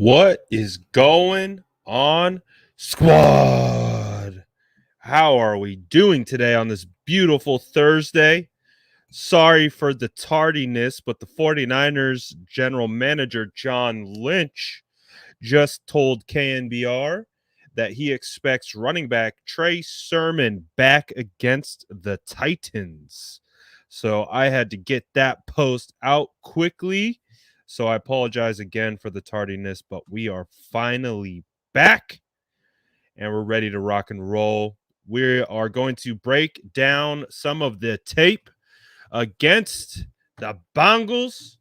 What is going on, squad? How are we doing today on this beautiful Thursday? Sorry for the tardiness, but the 49ers general manager, John Lynch, just told KNBR that he expects running back Trey Sermon back against the Titans. So I had to get that post out quickly. So I apologize again for the tardiness, but we are finally back and we're ready to rock and roll. We are going to break down some of the tape against the Bengals,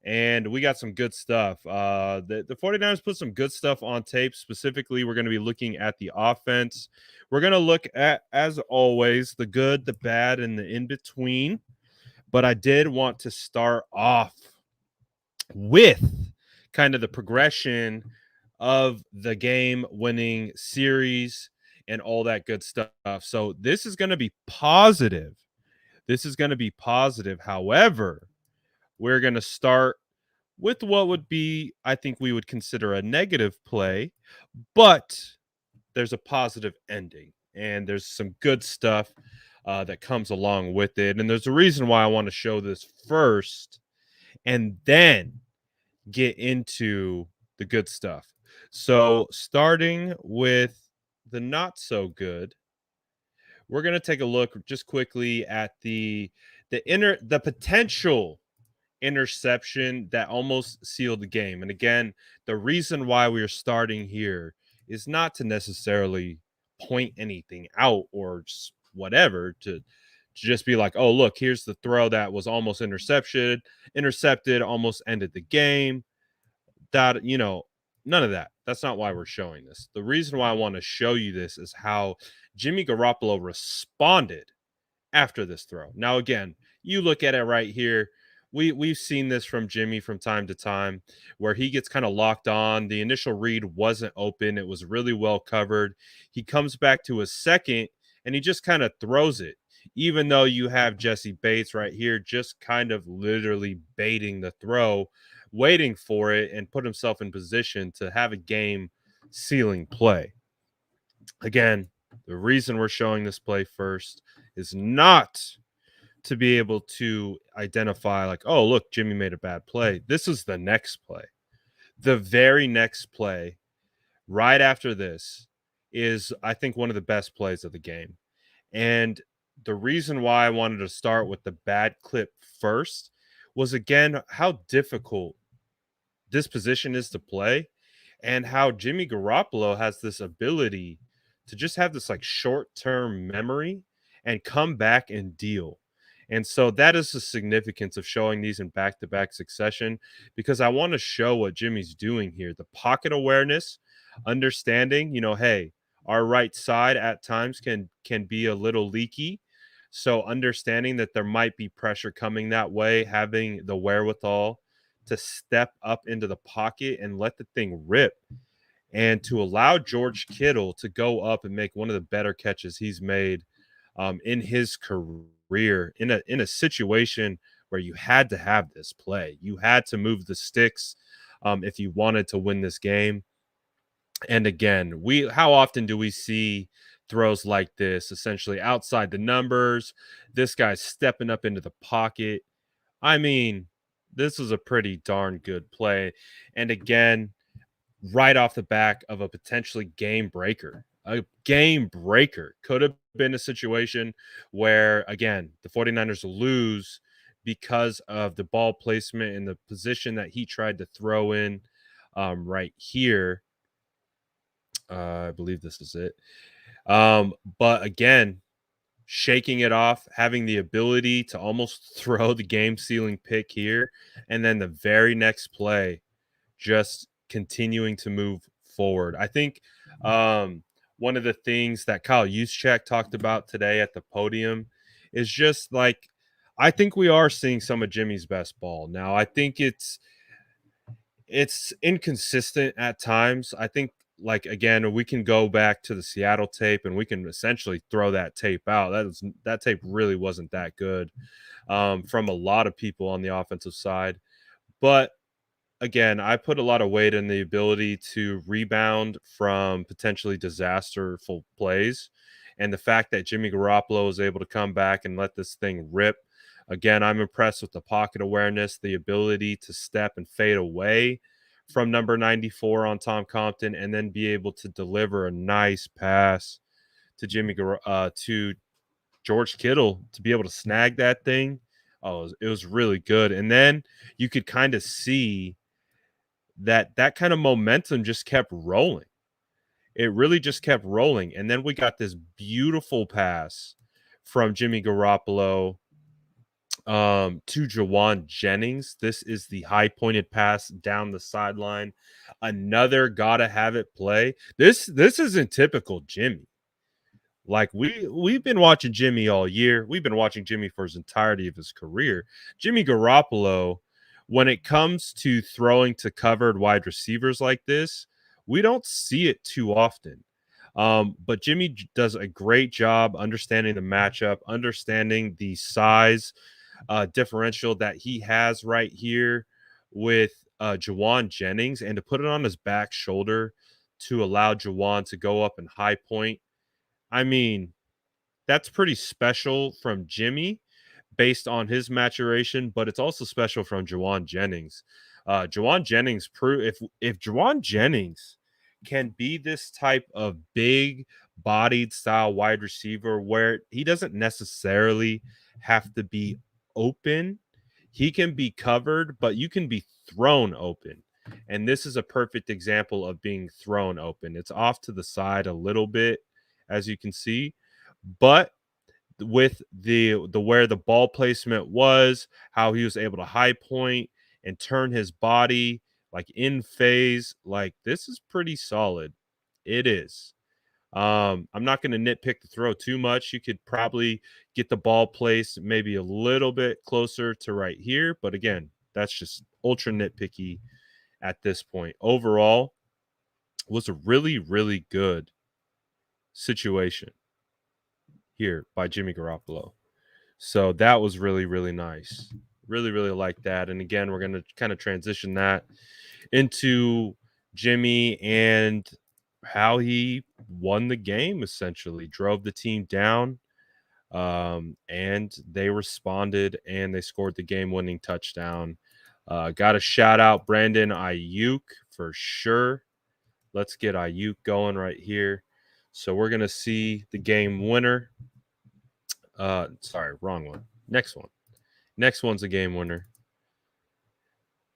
and we got some good stuff. The 49ers put some good stuff on tape. Specifically, we're going to be looking at the offense. We're going to look at, as always, the good, the bad, and the in-between. But I did want to start off with kind of the progression of the game-winning series and all that good stuff. So this is going to be positive. This is going to be positive. However, we're going to start with what would be, I think we would consider a negative play, but there's a positive ending and there's some good stuff that comes along with it. And there's a reason why I want to show this first and then get into the good stuff. So, starting with the not so good, we're going to take a look just quickly at the potential interception that almost sealed the game. And again, the reason why we are starting here is not to necessarily point anything out or just whatever to just be like, oh, look, here's the throw that was almost intercepted, almost ended the game. That, none of that. That's not why we're showing this. The reason why I want to show you this is how Jimmy Garoppolo responded after this throw. Now, again, you look at it right here. We've seen this from Jimmy from time to time where he gets kind of locked on. The initial read wasn't open. It was really well covered. He comes back to his second and he just kind of throws it, even though you have Jesse Bates right here just kind of literally baiting the throw, waiting for it, and put himself in position to have a game sealing play. Again, the reason we're showing this play first is not to be able to identify like, oh, look, Jimmy made a bad play. This is the next play. The very next play right after this is, I think, one of the best plays of the game. And the reason why I wanted to start with the bad clip first was, again, how difficult this position is to play and how Jimmy Garoppolo has this ability to just have this like short-term memory and come back and deal. And so that is the significance of showing these in back-to-back succession, because I want to show what Jimmy's doing here. The pocket awareness, understanding, hey, our right side at times can be a little leaky. So understanding that there might be pressure coming that way, having the wherewithal to step up into the pocket and let the thing rip, and to allow George Kittle to go up and make one of the better catches he's made in his career in a situation where you had to have this play. You had to move the sticks if you wanted to win this game. And again, how often do we see throws like this, essentially outside the numbers? This guy's stepping up into the pocket. I mean, this is a pretty darn good play. And again, right off the back of a potentially game breaker. A game breaker could have been a situation where, again, the 49ers lose because of the ball placement and the position that he tried to throw in right here. I believe this is it. But again, shaking it off, having the ability to almost throw the game sealing pick here. And then the very next play, just continuing to move forward. I think one of the things that Kyle Juszczyk talked about today at the podium is just like, I think we are seeing some of Jimmy's best ball. Now, I think it's inconsistent at times. I think, like, again, we can go back to the Seattle tape and we can essentially throw that tape out. That tape really wasn't that good from a lot of people on the offensive side. But again, I put a lot of weight in the ability to rebound from potentially disasterful plays. And the fact that Jimmy Garoppolo was able to come back and let this thing rip. Again, I'm impressed with the pocket awareness, the ability to step and fade away from number 94 on Tom Compton, and then be able to deliver a nice pass to to George Kittle to be able to snag that thing. Oh, it was really good. And then you could kind of see that kind of momentum just kept rolling. It really just kept rolling. And then we got this beautiful pass from Jimmy Garoppolo to Jawan Jennings. This is the high pointed pass down the sideline. Another gotta have it play. This isn't typical Jimmy. Like we've been watching Jimmy all year. We've been watching Jimmy for his entirety of his career. Jimmy Garoppolo, when it comes to throwing to covered wide receivers like this, we don't see it too often. But Jimmy does a great job understanding the matchup, understanding the size differential that he has right here with Jawan Jennings, and to put it on his back shoulder to allow Jawan to go up and high point. I mean, that's pretty special from Jimmy based on his maturation, but it's also special from Jawan Jennings. Jawan Jennings if Jawan Jennings can be this type of big bodied style wide receiver where he doesn't necessarily have to be open. He can be covered, but you can be thrown open. And this is a perfect example of being thrown open. It's off to the side a little bit, as you can see, but with the where the ball placement was, how he was able to high point and turn his body like in phase, like this is pretty solid. It is. I'm not going to nitpick the throw too much. You could probably get the ball placed maybe a little bit closer to right here, but again, that's just ultra nitpicky at this point. Overall, was a really, really good situation here by Jimmy Garoppolo. So that was really, really nice. Really, really like that. And again, we're going to kind of transition that into Jimmy and how he won the game, essentially, drove the team down. And they responded and they scored the game winning touchdown. Got to shout out Brandon Ayuk for sure. Let's get Ayuk going right here. So we're going to see the game winner. Sorry, wrong one. Next one. Next one's a game winner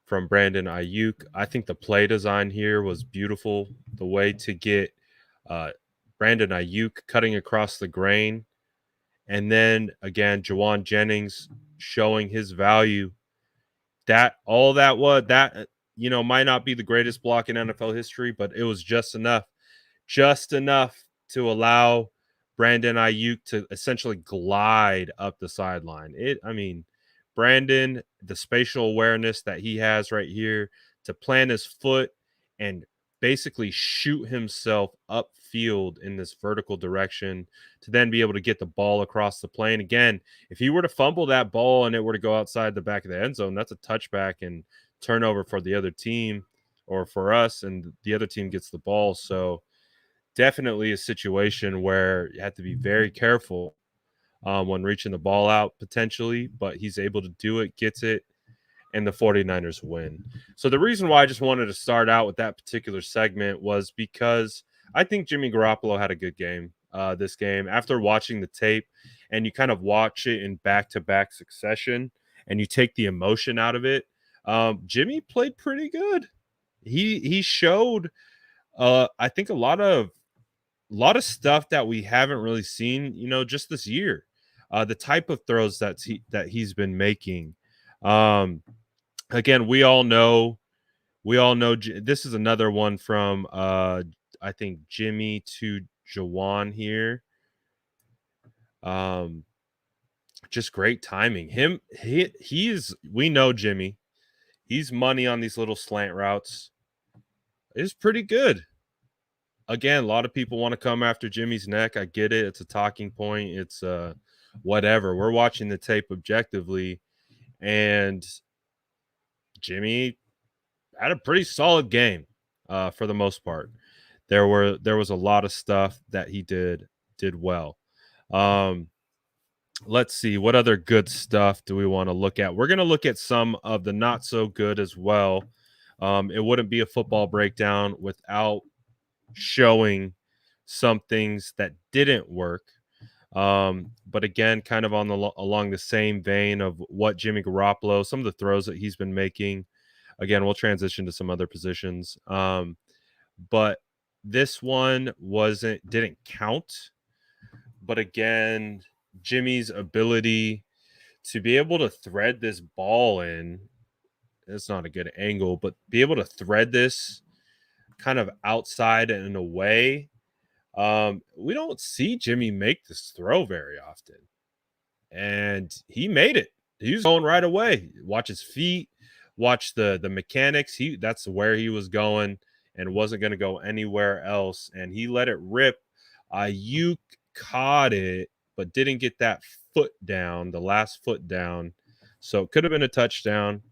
from Brandon Ayuk. I think the play design here was beautiful. The way to get Brandon Ayuk cutting across the grain. And then again, Jawan Jennings showing his value. That all that was that might not be the greatest block in NFL history, but it was just enough to allow Brandon Ayuk to essentially glide up the sideline. Brandon, the spatial awareness that he has right here to plant his foot and basically shoot himself upfield in this vertical direction to then be able to get the ball across the plane. Again, if he were to fumble that ball and it were to go outside the back of the end zone, that's a touchback and turnover for the other team or for us, and the other team gets the ball. So definitely a situation where you have to be very careful when reaching the ball out potentially, but he's able to do it, gets it, and the 49ers win. So the reason why I just wanted to start out with that particular segment was because I think Jimmy Garoppolo had a good game this game. After watching the tape and you kind of watch it in back-to-back succession and you take the emotion out of it, Jimmy played pretty good. He showed I think a lot of stuff that we haven't really seen, just this year. The type of throws that he's been making. Again, we all know this is another one from I think Jimmy to Jawan here. Just great timing. We know Jimmy. He's money on these little slant routes. It's pretty good. Again, a lot of people want to come after Jimmy's neck. I get it. It's a talking point. It's whatever. We're watching the tape objectively, and Jimmy had a pretty solid game for the most part. There was a lot of stuff that he did well. Um, let's see what other good stuff do we want to look at. We're going to look at some of the not so good as well. It wouldn't be a football breakdown without showing some things that didn't work. But again, kind of on along the same vein of what Jimmy Garoppolo, some of the throws that he's been making. Again, we'll transition to some other positions. But this one didn't count. But again, Jimmy's ability to be able to thread this ball in, it's not a good angle, but be able to thread this kind of outside and away. We don't see Jimmy make this throw very often. And he made it. He was going right away. Watch his feet, watch the mechanics. That's where he was going and wasn't going to go anywhere else. And he let it rip. Ayuk caught it, but didn't get that foot down, the last foot down. So it could have been a touchdown,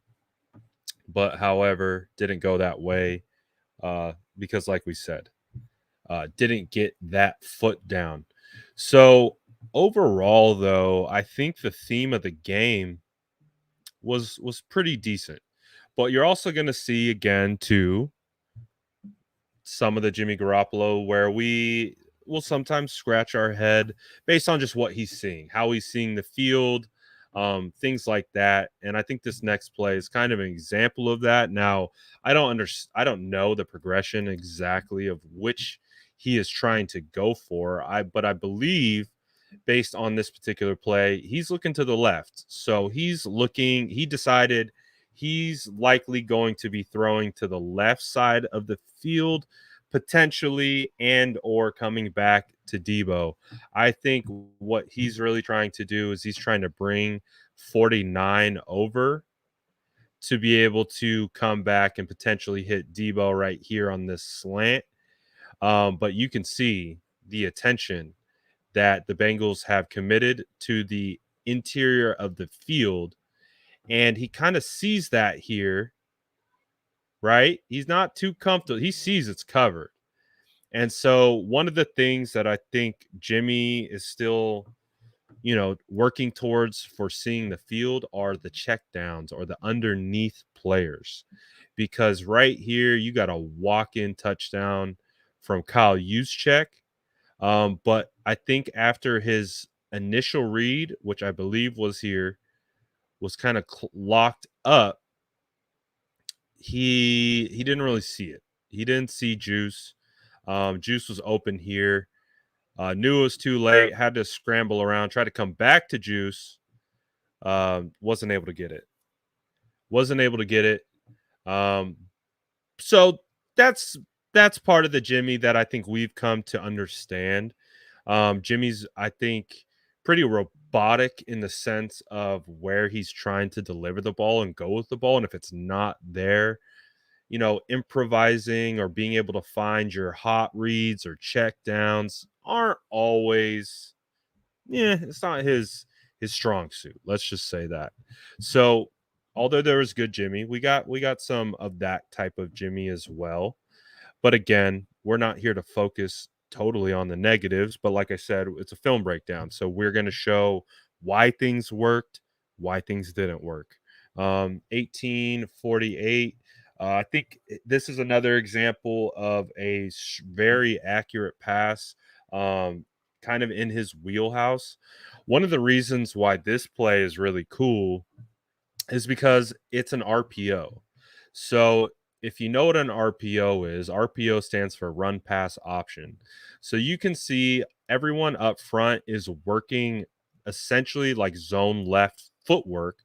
but however, didn't go that way because, like we said, didn't get that foot down. So overall, though, I think the theme of the game was pretty decent. But you're also going to see again too some of the Jimmy Garoppolo where we will sometimes scratch our head based on just what he's seeing, how he's seeing the field, things like that. And I think this next play is kind of an example of that. Now, I don't know the progression exactly of which he is trying to go for. But I believe based on this particular play, he's looking to the left. So he decided he's likely going to be throwing to the left side of the field potentially, and or coming back to Debo. I think what he's really trying to do is he's trying to bring 49 over to be able to come back and potentially hit Debo right here on this slant. But you can see the attention that the Bengals have committed to the interior of the field. And he kind of sees that here, right? He's not too comfortable. He sees it's covered. And so one of the things that I think Jimmy is still, working towards for seeing the field are the check downs or the underneath players. Because right here, you got a walk-in touchdown from Kyle Juszczyk. But I think after his initial read, which I believe was here, was kind of locked up, he didn't really see it. He didn't see Juice. Juice was open here. Knew it was too late. Had to scramble around, try to come back to Juice. Wasn't able to get it. So that's part of the Jimmy that I think we've come to understand. Jimmy's, I think, pretty robotic in the sense of where he's trying to deliver the ball and go with the ball. And if it's not there, improvising or being able to find your hot reads or check downs aren't always, it's not his strong suit. Let's just say that. So although there was good Jimmy, we got some of that type of Jimmy as well. But again, we're not here to focus totally on the negatives, but like I said, it's a film breakdown. So we're going to show why things worked, why things didn't work. 1848. I think this is another example of a very accurate pass, kind of in his wheelhouse. One of the reasons why this play is really cool is because it's an RPO. So if you know what an RPO is, RPO stands for run pass option. So you can see everyone up front is working essentially like zone left footwork,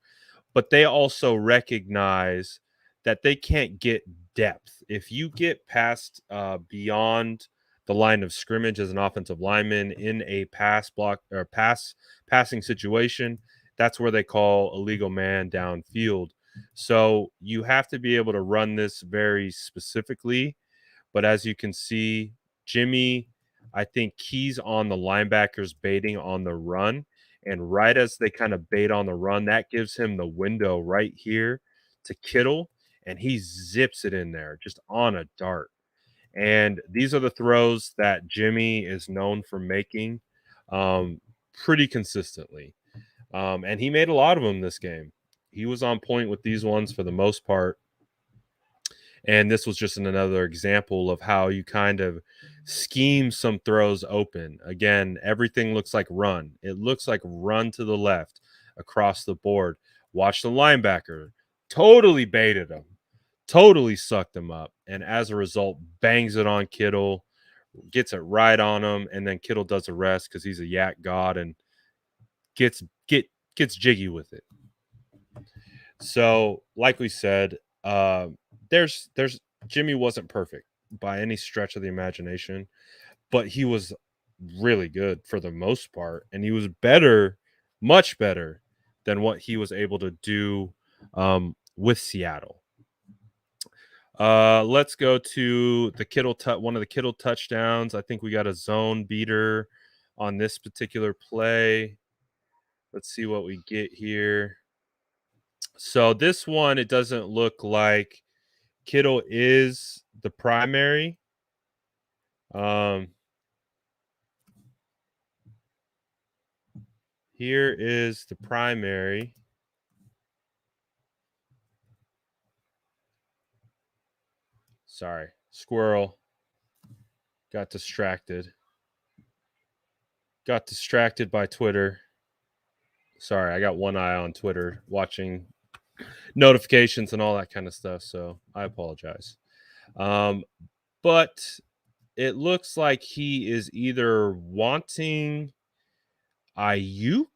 but they also recognize that they can't get depth. If you get past beyond the line of scrimmage as an offensive lineman in a pass block or passing situation, that's where they call illegal man downfield. So you have to be able to run this very specifically. But as you can see, Jimmy, I think keys on the linebackers baiting on the run. And right as they kind of bait on the run, that gives him the window right here to Kittle. and he zips it in there just on a dart. And these are the throws that Jimmy is known for making um, pretty consistently. And he made a lot of them this game. He was on point with these ones for the most part. And this was just another example of how you kind of scheme some throws open. Again, everything looks like run. It looks like run to the left across the board. Watch the linebacker. Totally baited him. Totally sucked him up. And as a result, bangs it on Kittle, gets it right on him, and then Kittle does the rest because he's a yak god and gets gets jiggy with it. So, like we said, there's Jimmy wasn't perfect by any stretch of the imagination, but he was really good for the most part, and he was better, much better than what he was able to do with Seattle. Let's go to the one of the Kittle touchdowns. I think we got a zone beater on this particular play. Let's see what we get here. So this one, it doesn't look like Kittle is the primary. Here is the primary. Sorry, squirrel. Got distracted. Got distracted by Twitter. Sorry, I got one eye on Twitter watching notifications and all that kind of stuff, so I apologize. But it looks like he is either wanting Ayuk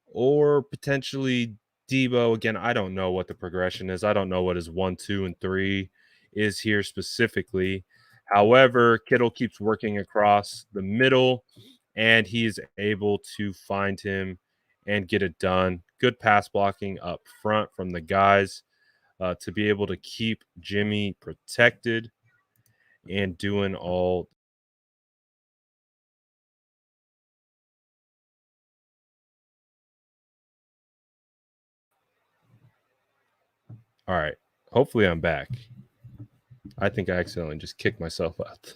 or potentially Debo. Again, I don't know what the progression is. I don't know what his 1, 2, and 3 is here specifically. However, Kittle keeps working across the middle, and he is able to find him and get it done. Good pass blocking up front from the guys to be able to keep Jimmy protected and doing all. All right. Hopefully I'm back. I think I accidentally just kicked myself out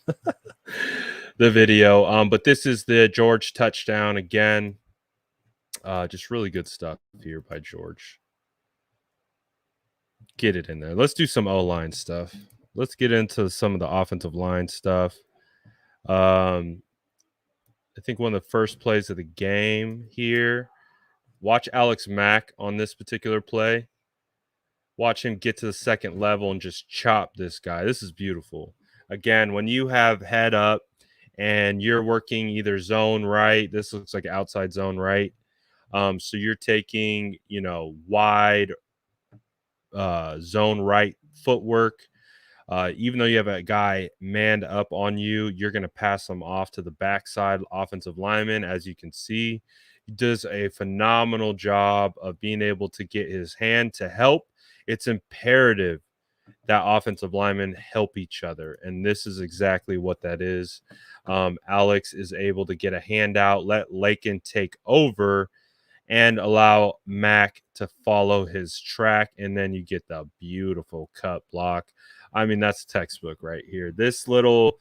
the video. But this is the George touchdown again. Just really good stuff here by George. Get it in there. Let's do some O-line stuff. Let's get into some of the offensive line stuff. I think one of the first plays of the game here. Watch Alex Mack on this particular play. Watch him get to the second level and just chop this guy. This is beautiful. Again, when you have head up and you're working either zone right, this looks like outside zone right. So you're taking, wide zone right footwork. Even though you have a guy manned up on you, you're going to pass him off to the backside offensive lineman. As you can see, he does a phenomenal job of being able to get his hand to help. It's imperative that offensive linemen help each other, and this is exactly what that is. Alex is able to get a handout, let Lakin take over, and allow Mack to follow his track, and then you get the beautiful cut block. I mean, that's textbook right here. This little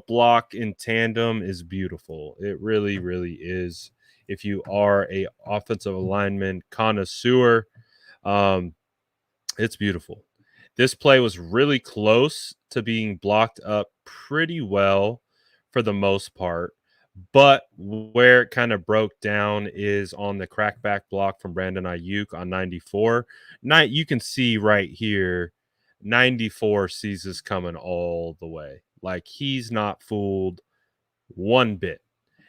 block in tandem is beautiful. It really, really is. If you are a offensive lineman connoisseur, it's beautiful. This play was really close to being blocked up pretty well for the most part. But where it kind of broke down is on the crackback block from Brandon Ayuk on 94. You can see right here, 94 sees this coming all the way. Like, he's not fooled one bit.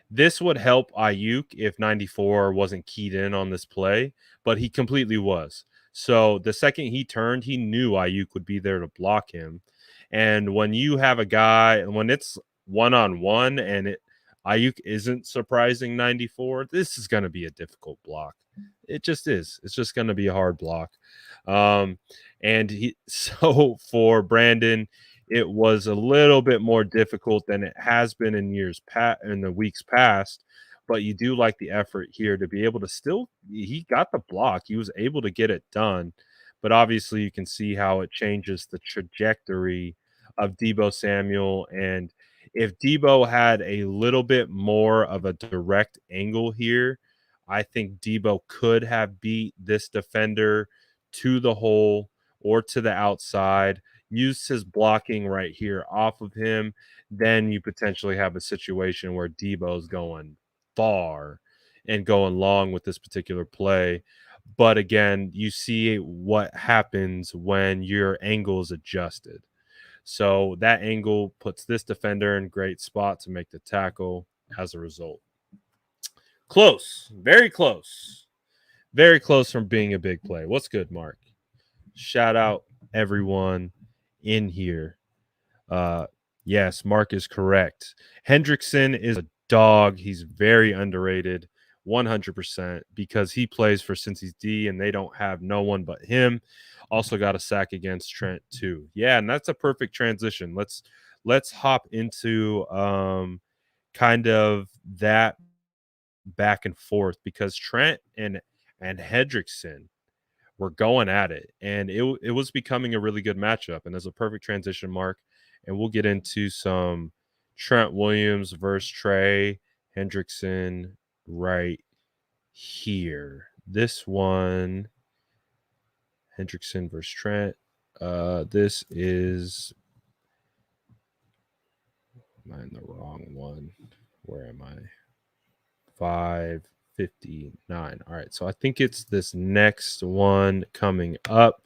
This would help Ayuk if 94 wasn't keyed in on this play, but he completely was. So the second he turned, he knew Ayuk would be there to block him. And when you have a guy, when it's one-on-one and Ayuk isn't surprising 94, this is going to be a difficult block. It just is. It's just going to be a hard block. So for Brandon, it was a little bit more difficult than it has been in the weeks past. But you do like the effort here to be able to he got the block. He was able to get it done. but obviously you can see how it changes the trajectory of Debo Samuel. And if Debo had a little bit more of a direct angle here, I think Debo could have beat this defender to the hole or to the outside, used his blocking right here off of him. Then you potentially have a situation where Debo's going far and going long with this particular play. But again, you see what happens when your angle is adjusted. So that angle puts this defender in great spot to make the tackle as a result. Close, very close from being a big play. What's good, Mark? Shout out everyone in here. Yes, Mark is correct. Hendrickson is a dog. He's very underrated, 100%, because he plays for Cincy's D and they don't have no one but him. Also got a sack against Trent too. Yeah, and that's a perfect transition. Let's hop into kind of that back and forth, because Trent and Hendrickson were going at it, and it was becoming a really good matchup. And there's a perfect transition, Mark, and we'll get into some Trent Williams versus Trey Hendrickson right here. This one, Hendrickson versus Trent. This is, am I in the wrong one? Where am I? 559. All right, so I think it's this next one coming up.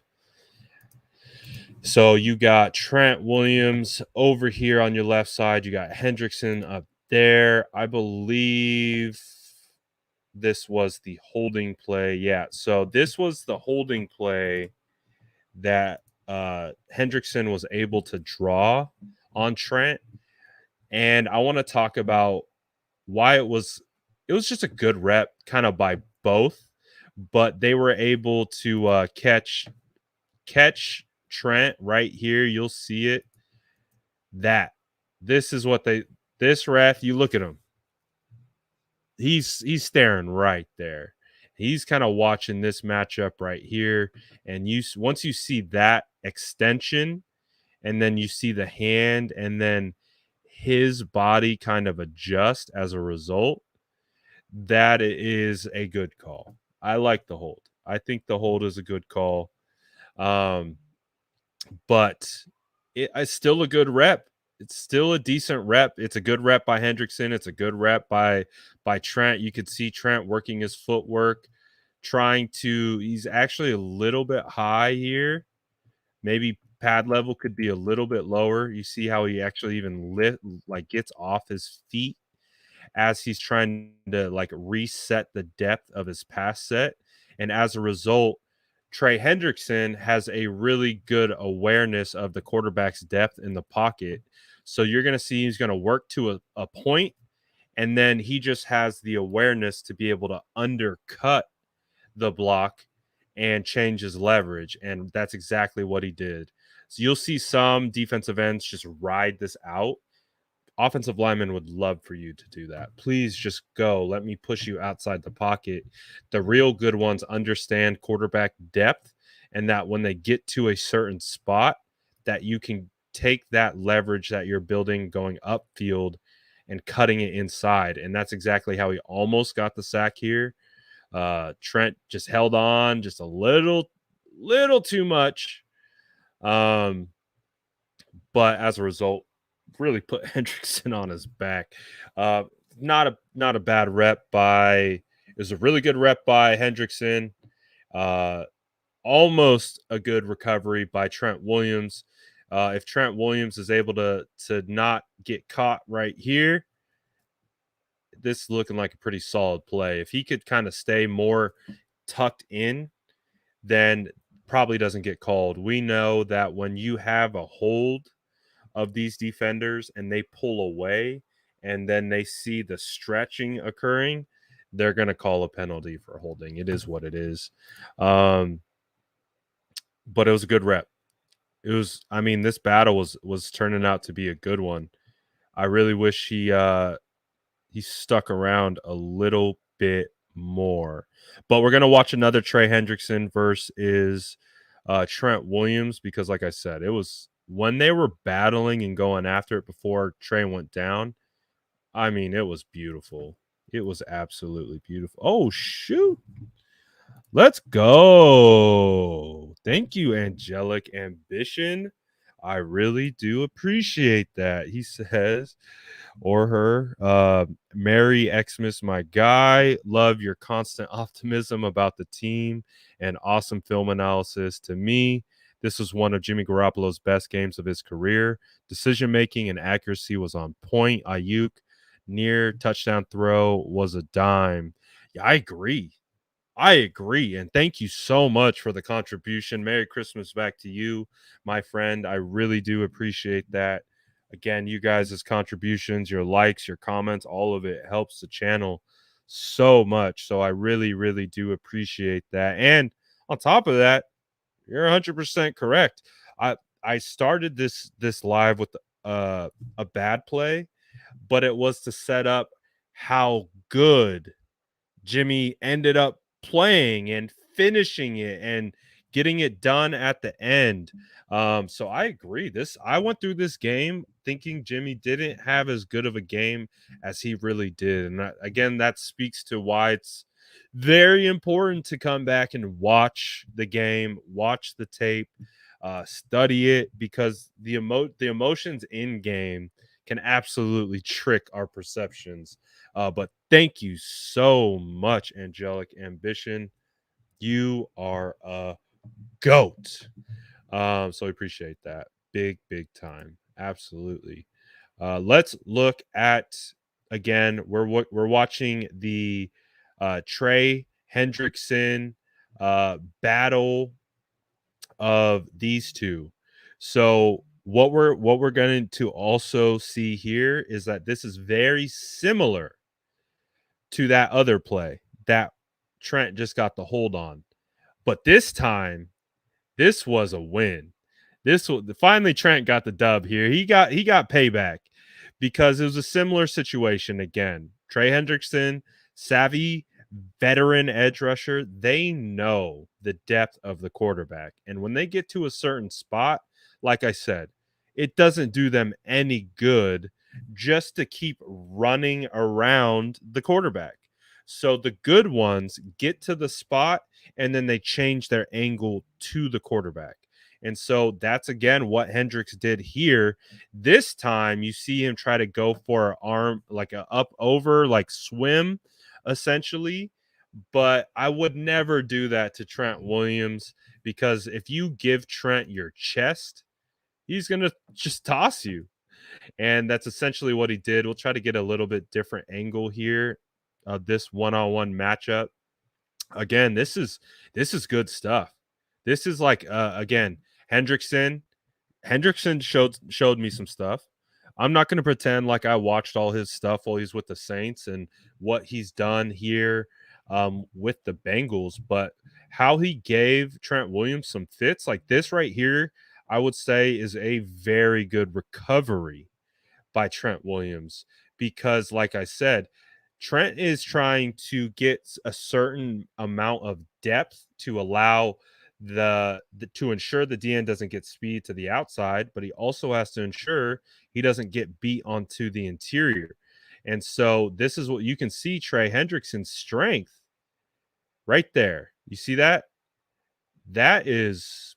So you got Trent Williams over here on your left side. You got Hendrickson up there. I believe this was the holding play. Yeah, so this was the holding play that Hendrickson was able to draw on Trent. And I want to talk about why it was just a good rep kind of by both, but they were able to catch Trent right here. You'll see it. This is what this ref, you look at him. He's staring right there. He's kind of watching this matchup right here. And once you see that extension, and then you see the hand, and then his body kind of adjust as a result, that is a good call. I like the hold. I think the hold is a good call. But it's still a good rep. It's still a decent rep. It's a good rep by Hendrickson. It's a good rep by Trent. You could see Trent working his footwork, he's actually a little bit high here. Maybe pad level could be a little bit lower. You see how he actually even gets off his feet as he's trying to reset the depth of his pass set. And as a result, Trey Hendrickson has a really good awareness of the quarterback's depth in the pocket. So you're going to see he's going to work to a point, and then he just has the awareness to be able to undercut the block and change his leverage. And that's exactly what he did. So you'll see some defensive ends just ride this out. Offensive linemen would love for you to do that. Please just go. Let me push you outside the pocket. The real good ones understand quarterback depth, and that when they get to a certain spot, that you can take that leverage that you're building going upfield and cutting it inside. And that's exactly how he almost got the sack here. Trent just held on just a little too much. But as a result, really put Hendrickson on his back. Not a bad rep by. It was a really good rep by Hendrickson. Almost a good recovery by Trent Williams. If Trent Williams is able to not get caught right here, this is looking like a pretty solid play. If he could kind of stay more tucked in, then probably doesn't get called. We know that when you have a hold of these defenders and they pull away and then they see the stretching occurring, they're going to call a penalty for holding. It is what it is. But it was a good rep. This battle was turning out to be a good one. I really wish he stuck around a little bit more. But we're going to watch another Trey Hendrickson versus Trent Williams, because like I said, it was when they were battling and going after it before Trey went down. I mean, it was beautiful. It was absolutely beautiful. Oh, shoot. Let's go. Thank you, Angelic Ambition. I really do appreciate that. He says, or her, Merry Xmas, my guy. Love your constant optimism about the team and awesome film analysis. To me, this was one of Jimmy Garoppolo's best games of his career. Decision making and accuracy was on point. Ayuk near touchdown throw was a dime. Yeah, I agree. And thank you so much for the contribution. Merry Christmas back to you, my friend. I really do appreciate that. Again, you guys' contributions, your likes, your comments, all of it helps the channel so much. So I really, really do appreciate that. And on top of that, you're 100% correct. I started this live with a bad play, but it was to set up how good Jimmy ended up playing and finishing it and getting it done at the end. So I agree. I went through this game thinking Jimmy didn't have as good of a game as he really did. And again, that speaks to why it's very important to come back and watch the game, watch the tape, study it, because the emotions in game can absolutely trick our perceptions. But thank you so much, Angelic Ambition. You are a goat. So I appreciate that. Big time. Absolutely. Let's look at, again, we're watching the Trey Hendrickson battle of these two. So what we're going to also see here is that this is very similar to that other play that Trent just got the hold on. But this time, this was a win. This was finally Trent got the dub here. He got payback because it was a similar situation again. Trey Hendrickson, savvy veteran edge rusher, they know the depth of the quarterback. And when they get to a certain spot, like I said, it doesn't do them any good just to keep running around the quarterback. So the good ones get to the spot and then they change their angle to the quarterback. And so that's again what Hendricks did here. This time you see him try to go for an arm, like a up over, like swim, essentially. But I would never do that to Trent Williams, because if you give Trent your chest, he's going to just toss you. And that's essentially what he did. We'll try to get a little bit different angle here of this one-on-one matchup. Again, this is good stuff. This is like again, Hendrickson showed me some stuff. I'm not going to pretend like I watched all his stuff while he's with the Saints and what he's done here with the Bengals, but how he gave Trent Williams some fits like this right here, I would say is a very good recovery by Trent Williams, because like I said, Trent is trying to get a certain amount of depth to allow the to ensure the DN doesn't get speed to the outside, but he also has to ensure he doesn't get beat onto the interior. And so this is what you can see Trey Hendrickson's strength right there. You see that? That's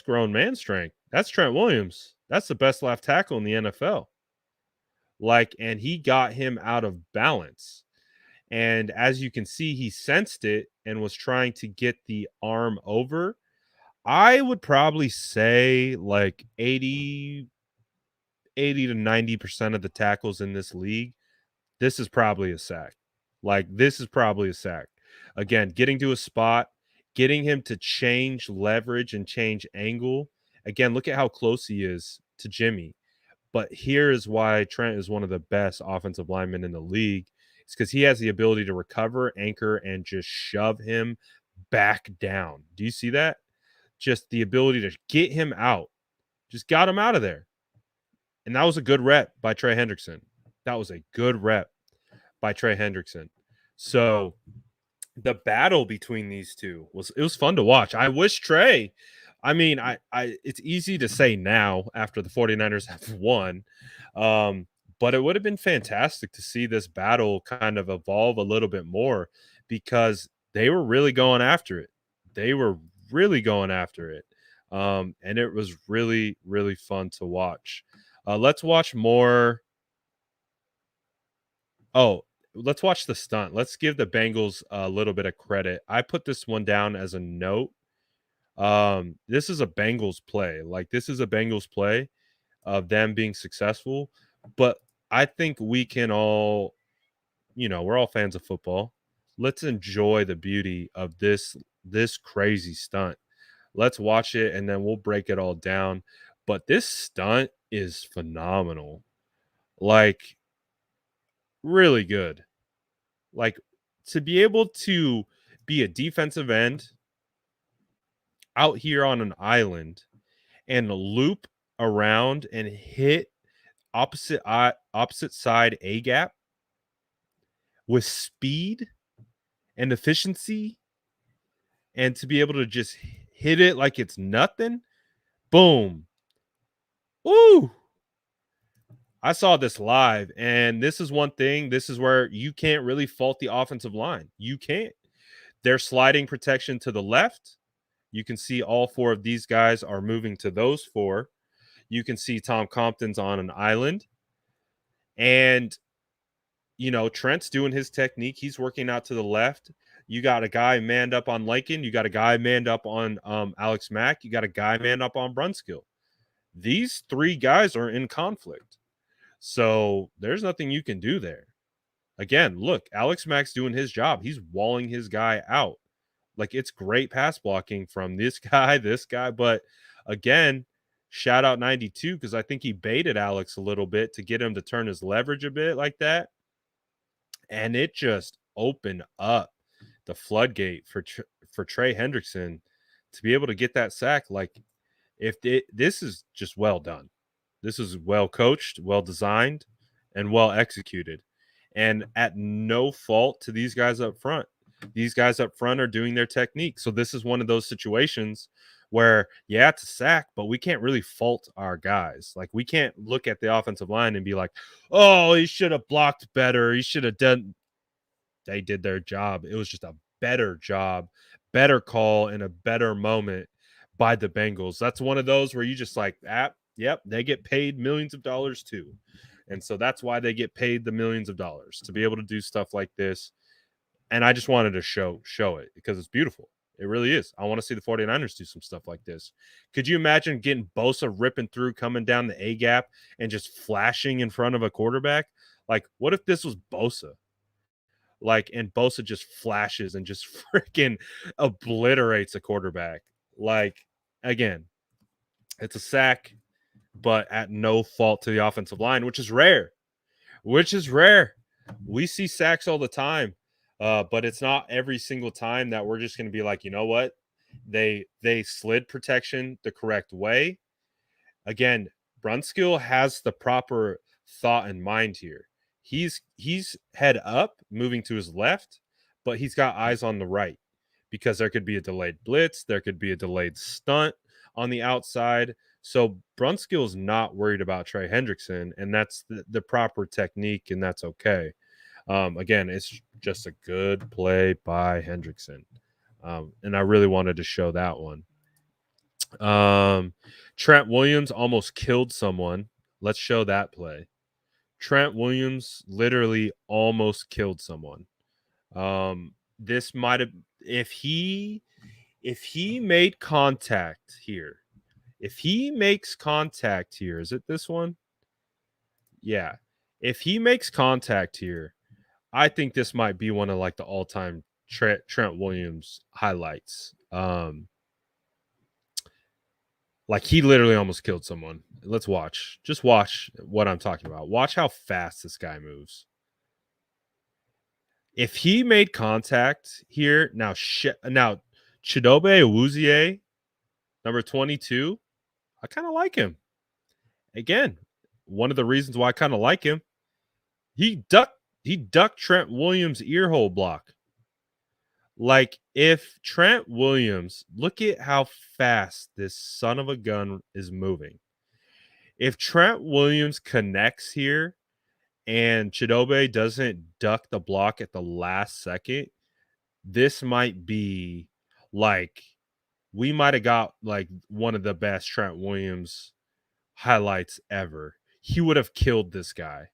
grown man strength. That's Trent Williams. That's the best left tackle in the NFL. Like, and he got him out of balance. And as you can see, he sensed it and was trying to get the arm over. I would probably say like 80 to 90% of the tackles in this league, this is probably a sack. Like, this is probably a sack. Again, getting to a spot, getting him to change leverage and change angle. Again, look at how close he is to Jimmy. But here is why Trent is one of the best offensive linemen in the league. It's because he has the ability to recover, anchor, and just shove him back down. Do you see that? Just the ability to get him out. Just got him out of there. And that was a good rep by Trey Hendrickson. That was a good rep by Trey Hendrickson. So the battle between these two was fun to watch. I wish Trey, I mean, I it's easy to say now after the 49ers have won. Um, but it would have been fantastic to see this battle kind of evolve a little bit more because they were really going after it. They were really going after it. And it was really, really fun to watch. Let's watch more. Oh, let's watch the stunt. Let's give the Bengals a little bit of credit. I put this one down as a note. This is a Bengals play. Like this is a Bengals play of them being successful, but I think we can all, we're all fans of football. Let's enjoy the beauty of this crazy stunt. Let's watch it and then we'll break it all down. But this stunt is phenomenal. Like really good. Like to be able to be a defensive end out here on an island and loop around and hit opposite side A gap with speed and efficiency and to be able to just hit it like it's nothing. Boom. Woo. I saw this live, and this is one thing. This is where you can't really fault the offensive line. You can't. They're sliding protection to the left. You can see all four of these guys are moving to those four. You can see Tom Compton's on an island. And, Trent's doing his technique. He's working out to the left. You got a guy manned up on Lincoln. You got a guy manned up on Alex Mack. You got a guy manned up on Brunskill. These three guys are in conflict. So there's nothing you can do there. Again, look, Alex Mack's doing his job. He's walling his guy out. Like it's great pass blocking from this guy. But again, shout out 92 because I think he baited Alex a little bit to get him to turn his leverage a bit like that. And it just opened up the floodgate for Trey Hendrickson to be able to get that sack. Like this is just well done. This is well coached, well designed, and well executed. And at no fault to these guys up front. These guys up front are doing their technique. So this is one of those situations where, yeah, it's a sack, but we can't really fault our guys. Like we can't look at the offensive line and be like, oh, he should have blocked better. He should have done. They did their job. It was just a better job, better call, in a better moment by the Bengals. That's one of those where you just like, yep, they get paid millions of dollars too. And so that's why they get paid the millions of dollars to be able to do stuff like this. And I just wanted to show it because it's beautiful. It really is. I want to see the 49ers do some stuff like this. Could you imagine getting Bosa ripping through, coming down the A gap and just flashing in front of a quarterback? Like, what if this was Bosa? Like, and Bosa just flashes and just freaking obliterates a quarterback. Like, again, it's a sack, but at no fault to the offensive line, which is rare. We see sacks all the time, but it's not every single time that we're just going to be like, you know what? They slid protection the correct way. Again, Brunskill has the proper thought in mind here. He's head up, moving to his left, but he's got eyes on the right because there could be a delayed blitz, there could be a delayed stunt on the outside. So Brunskill's not worried about Trey Hendrickson, and that's the proper technique, and that's okay. Again, it's just a good play by Hendrickson. And I really wanted to show that one. Trent Williams almost killed someone. Let's show that play. Trent Williams literally almost killed someone. This might have if he made contact here. If he makes contact here, is it this one? Yeah. If he makes contact here, I think this might be one of like the all-time Trent Williams highlights. Like he literally almost killed someone. Let's watch. Just watch what I'm talking about. Watch how fast this guy moves. If he made contact here, now Chidobe Awuzie, number 22, I kind of like him. Again, one of the reasons why I kind of like him, he ducked Trent Williams' earhole block. Like, if Trent Williams, look at how fast this son of a gun is moving. If Trent Williams connects here and Chidobe doesn't duck the block at the last second, this might be like we might have got like one of the best Trent Williams highlights ever. He would have killed this guy.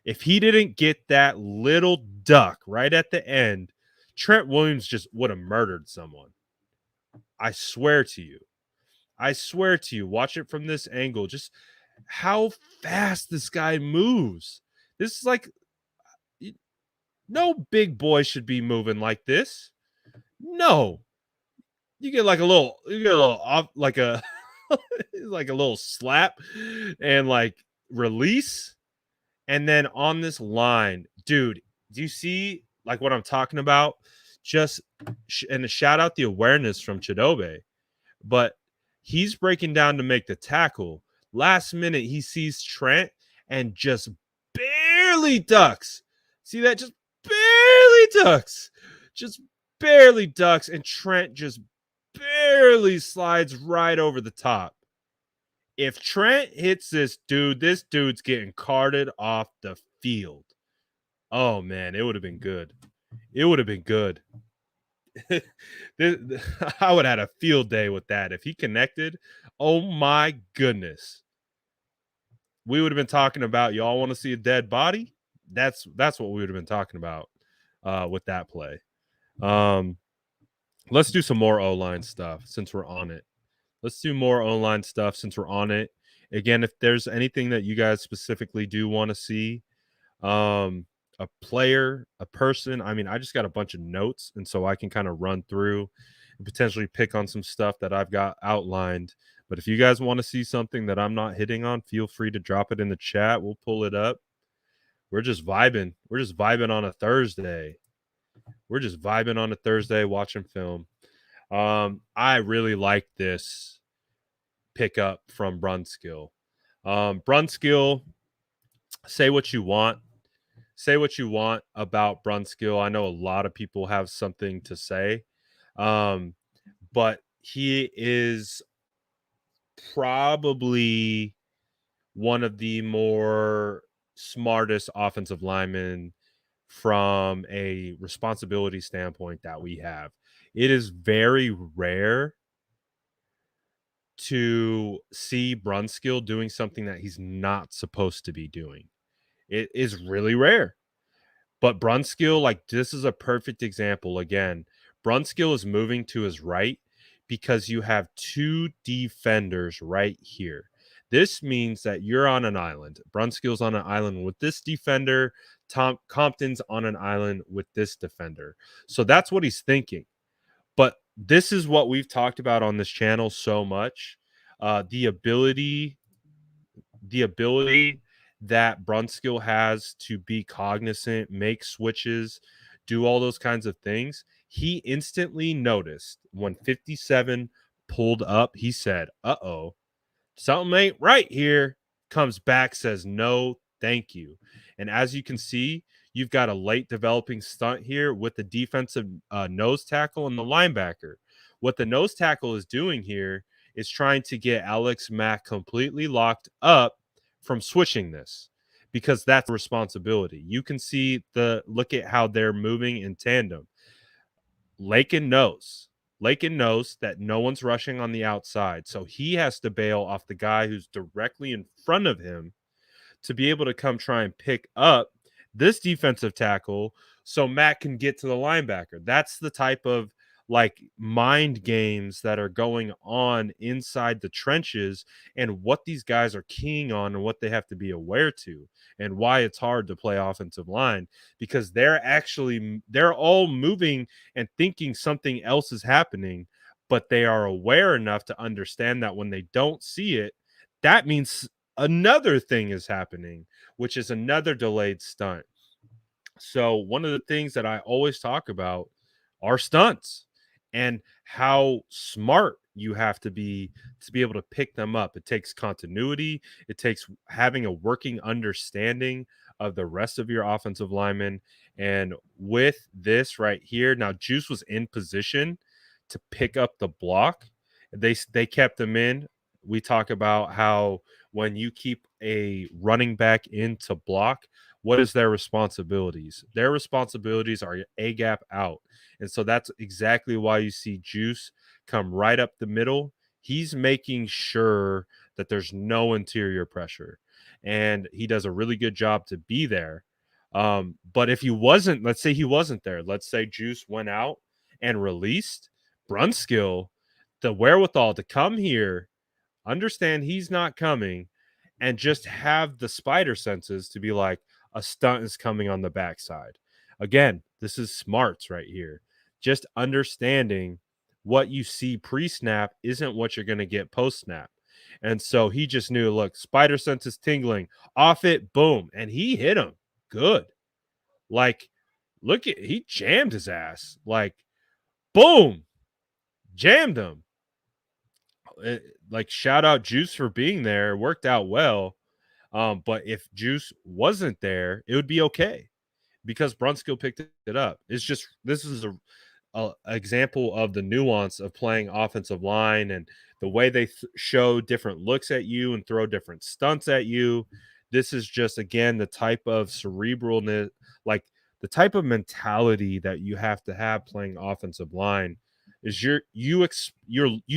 If he didn't get that little duck right at the end, Trent Williams just would have murdered someone. I swear to you. I swear to you. Watch it from this angle. Just how fast this guy moves. This is like no big boy should be moving like this. No. You get like a little off like a like a little slap and like release. And then on this line, dude, do you see like what I'm talking about? Just and a shout out the awareness from Chidobe, but he's breaking down to make the tackle. Last minute, he sees Trent and just barely ducks. See that? Just barely ducks. Just barely ducks. And Trent just barely slides right over the top. If Trent hits this dude's getting carted off the field. Oh, man, it would have been good. It would have been good. I would have had a field day with that. If he connected, oh, my goodness. We would have been talking about, y'all want to see a dead body? That's what we would have been talking about with that play. Let's do some more O-line stuff since we're on it. Let's do more O-line stuff since we're on it. Again, if there's anything that you guys specifically do want to see, a player, a person, I mean, I just got a bunch of notes, and so I can kind of run through and potentially pick on some stuff that I've got outlined. But if you guys want to see something that I'm not hitting on, feel free to drop it in the chat. We'll pull it up. We're just vibing. We're just vibing on a Thursday. We're just vibing on a Thursday watching film. I really like this pickup from Brunskill. Brunskill, say what you want. Say what you want about Brunskill. I know a lot of people have something to say. But he is probably one of the more smartest offensive linemen from a responsibility standpoint that we have. It is very rare to see Brunskill doing something that he's not supposed to be doing. It is really rare. But Brunskill, like, this is a perfect example. Again, Brunskill is moving to his right because you have two defenders right here. This means that you're on an island. Brunskill's on an island with this defender. Compton's on an island with this defender. So that's what he's thinking. But this is what we've talked about on this channel so much. The ability that Brunskill has to be cognizant, make switches, do all those kinds of things. He instantly noticed when 57 pulled up, he said, uh-oh, something ain't right here. Comes back, says, no, thank you. And as you can see, you've got a late developing stunt here with the defensive nose tackle and the linebacker. What the nose tackle is doing here is trying to get Alex Mack completely locked up from switching this, because that's responsibility. You can see look at how they're moving in tandem. Lakin knows that no one's rushing on the outside, so he has to bail off the guy who's directly in front of him to be able to come try and pick up this defensive tackle so Matt can get to the linebacker. That's the type of like mind games that are going on inside the trenches, and what these guys are keying on and what they have to be aware to, and why it's hard to play offensive line, because they're all moving and thinking something else is happening, but they are aware enough to understand that when they don't see it, that means another thing is happening, which is another delayed stunt. So one of the things that I always talk about are stunts and how smart you have to be able to pick them up. It takes continuity. It takes having a working understanding of the rest of your offensive linemen. And with this right here, now Juice was in position to pick up the block. They kept him in. We talk about how when you keep a running back in to block, what is their responsibilities? Their responsibilities are a gap out. And so that's exactly why you see Juice come right up the middle. He's making sure that there's no interior pressure. And he does a really good job to be there. But if he wasn't, let's say he wasn't there, let's say Juice went out and released, Brunskill, the wherewithal to come here, understand he's not coming, and just have the spider senses to be like, a stunt is coming on the backside. Again, this is smarts right here. Just understanding what you see pre-snap isn't what you're going to get post-snap. And so he just knew, look, spider sense is tingling. Off it, boom. And he hit him good. Like, look at, he jammed his ass. Like, boom, jammed him. Like, shout out Juice for being there. It worked out well. But if Juice wasn't there, it would be okay because Brunskill picked it up. It's just, this is a example of the nuance of playing offensive line and the way they show different looks at you and throw different stunts at you. This is just, again, the type of cerebralness, like the type of mentality that you have to have playing offensive line is you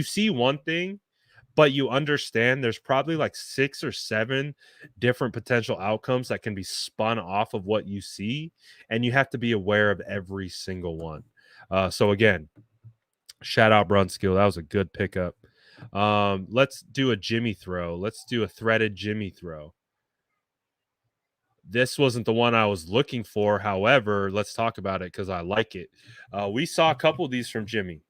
see one thing, but you understand there's probably like 6 or 7 different potential outcomes that can be spun off of what you see, and you have to be aware of every single one. So again, shout out Brunskill. That was a good pickup. Let's do a Jimmy throw. Let's do a threaded Jimmy throw. This wasn't the one I was looking for. However, let's talk about it because I like it. We saw a couple of these from Jimmy.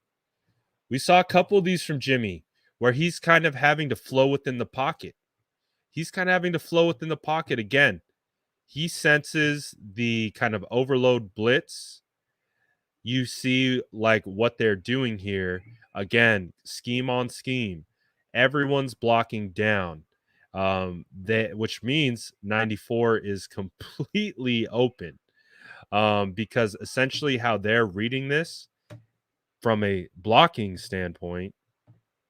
Where he's kind of having to flow within the pocket. Again. He senses the kind of overload blitz. You see like what they're doing here. Again, scheme on scheme. Everyone's blocking down. Which means 94 is completely open. Because essentially how they're reading this from a blocking standpoint,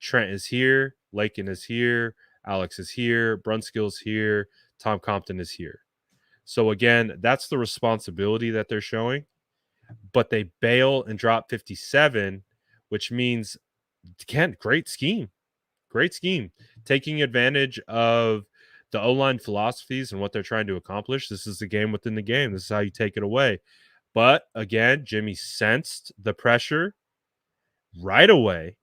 Trent is here, Lakin is here, Alex is here, Brunskill's here, Tom Compton is here. So again, that's the responsibility that they're showing. But they bail and drop 57, which means, again, great scheme. Taking advantage of the O-line philosophies and what they're trying to accomplish. This is the game within the game. This is how you take it away. But again, Jimmy sensed the pressure right away.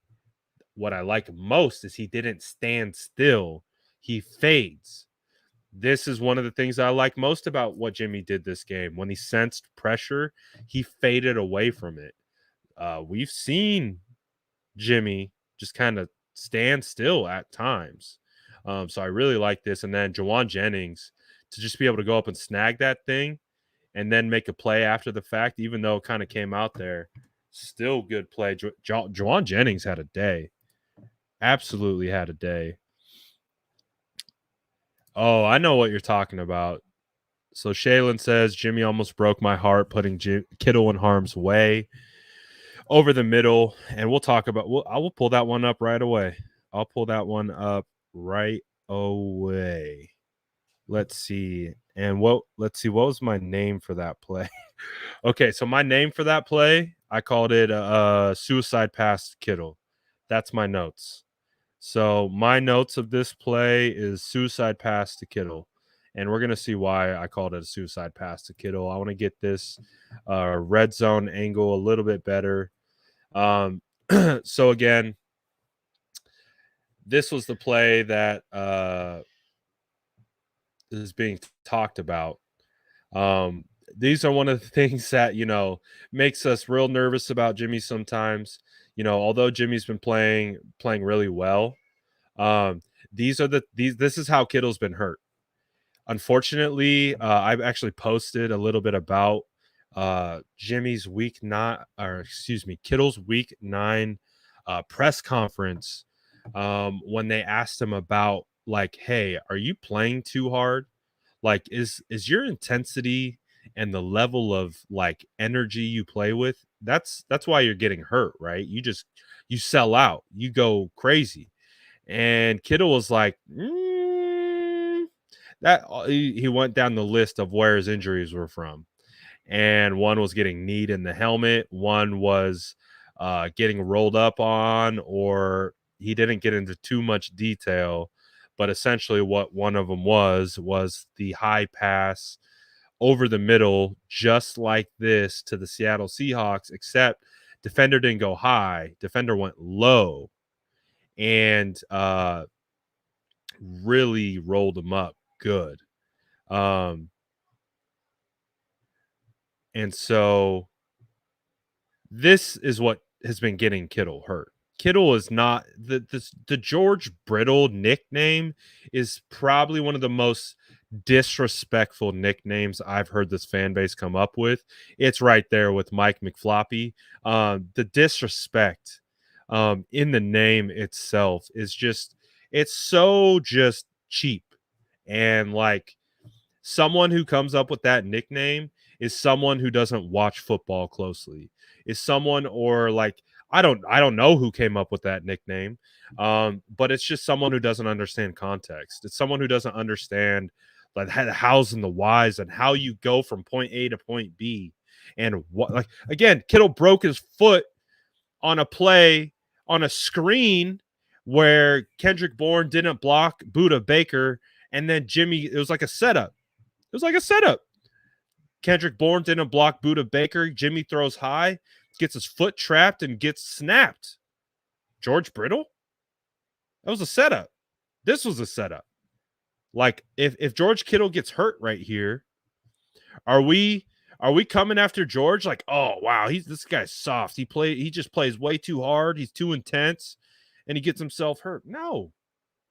What I like most is he didn't stand still. He fades. This is one of the things I like most about what Jimmy did this game. When he sensed pressure, he faded away from it. We've seen Jimmy just kind of stand still at times. So I really like this. And then Juwan Jennings, to just be able to go up and snag that thing and then make a play after the fact, even though it kind of came out there, still good play. Juwan Jennings had a day. Absolutely had a day. Oh, I know what you're talking about. So Shaylin says, Jimmy almost broke my heart putting Kittle in harm's way over the middle. And we'll talk about, I will pull that one up right away. Let's see. Let's see. What was my name for that play? Okay. So my name for that play, I called it a suicide pass to Kittle. That's my notes. So my notes of this play is suicide pass to Kittle. And we're going to see why I called it a suicide pass to Kittle. I want to get this red zone angle a little bit better. So again, this was the play that is being talked about. These are one of the things that, makes us real nervous about Jimmy sometimes. Although Jimmy's been playing really well, this is how Kittle's been hurt. Unfortunately, I've actually posted a little bit about Kittle's week 9 press conference when they asked him about, like, hey, are you playing too hard? Like, is your intensity and the level of like energy you play with, that's why you're getting hurt, right? You sell out, you go crazy. And Kittle was like, that he went down the list of where his injuries were from. And one was getting kneed in the helmet, one was getting rolled up on, or he didn't get into too much detail. But essentially, what one of them was the high pass over the middle, just like this to the Seattle Seahawks, except defender didn't go high, defender went low and really rolled him up good. Um, and so this is what has been getting Kittle hurt. Kittle is not the George Brittle nickname is probably one of the most disrespectful nicknames I've heard this fan base come up with. It's right there with Mike McFloppy. The disrespect in the name itself is just it's so just cheap. And like someone who comes up with that nickname is someone who doesn't watch football closely. Is someone or like I don't know who came up with that nickname. But it's just someone who doesn't understand context. It's someone who doesn't understand like the hows and the whys and how you go from point A to point B. And what like again, Kittle broke his foot on a play on a screen where Kendrick Bourne didn't block Buda Baker, and then Jimmy, it was like a setup. It was like a setup. Kendrick Bourne didn't block Buda Baker. Jimmy throws high, gets his foot trapped, and gets snapped. George Brittle? That was a setup. This was a setup. Like, if George Kittle gets hurt right here, are we coming after George? Like, oh wow, this guy's soft. He just plays way too hard. He's too intense, and he gets himself hurt. No,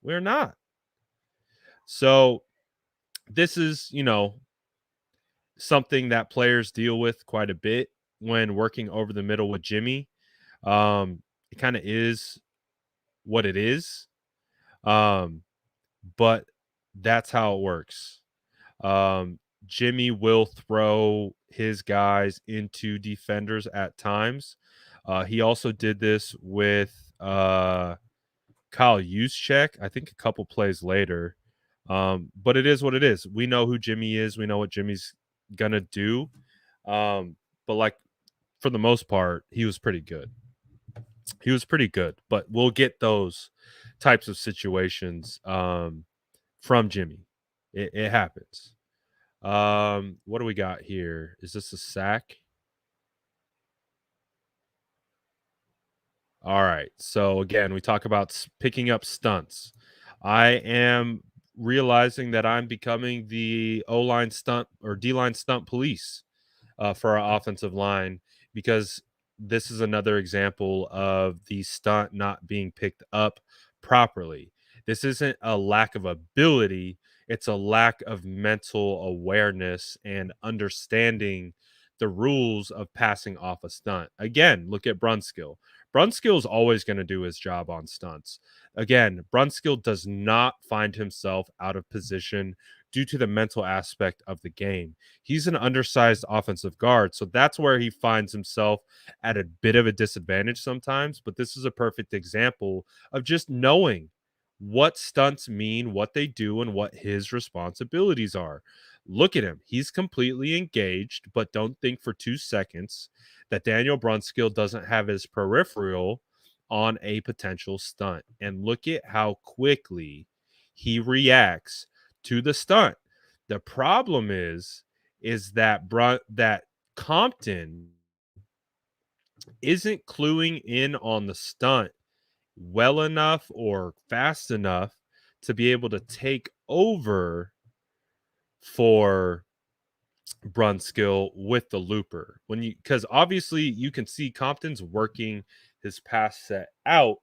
we're not. So this is, something that players deal with quite a bit when working over the middle with Jimmy. It kind of is what it is. But that's how it works. Jimmy will throw his guys into defenders at times. He also did this with Kyle Juszczyk, I think a couple plays later. But it is what it is. We know who Jimmy is. We know what Jimmy's gonna do. But like for the most part, he was pretty good. He was pretty good. But we'll get those types of situations from Jimmy. It happens. What do we got here? Is this a sack? All right. So again, we talk about picking up stunts. I am realizing that I'm becoming the O-line stunt or D-line stunt police for our offensive line because this is another example of the stunt not being picked up properly. This isn't a lack of ability, it's a lack of mental awareness and understanding the rules of passing off a stunt. Again, look at Brunskill. Brunskill is always going to do his job on stunts. Again, Brunskill does not find himself out of position due to the mental aspect of the game. He's an undersized offensive guard, so that's where he finds himself at a bit of a disadvantage sometimes. But this is a perfect example of just knowing what stunts mean, what they do, and what his responsibilities are. Look at him. He's completely engaged, but don't think for 2 seconds that Daniel Brunskill doesn't have his peripheral on a potential stunt. And look at how quickly he reacts to the stunt. The problem is that that Compton isn't cluing in on the stunt well enough or fast enough to be able to take over for Brunskill with the looper. Because obviously you can see Compton's working his pass set out.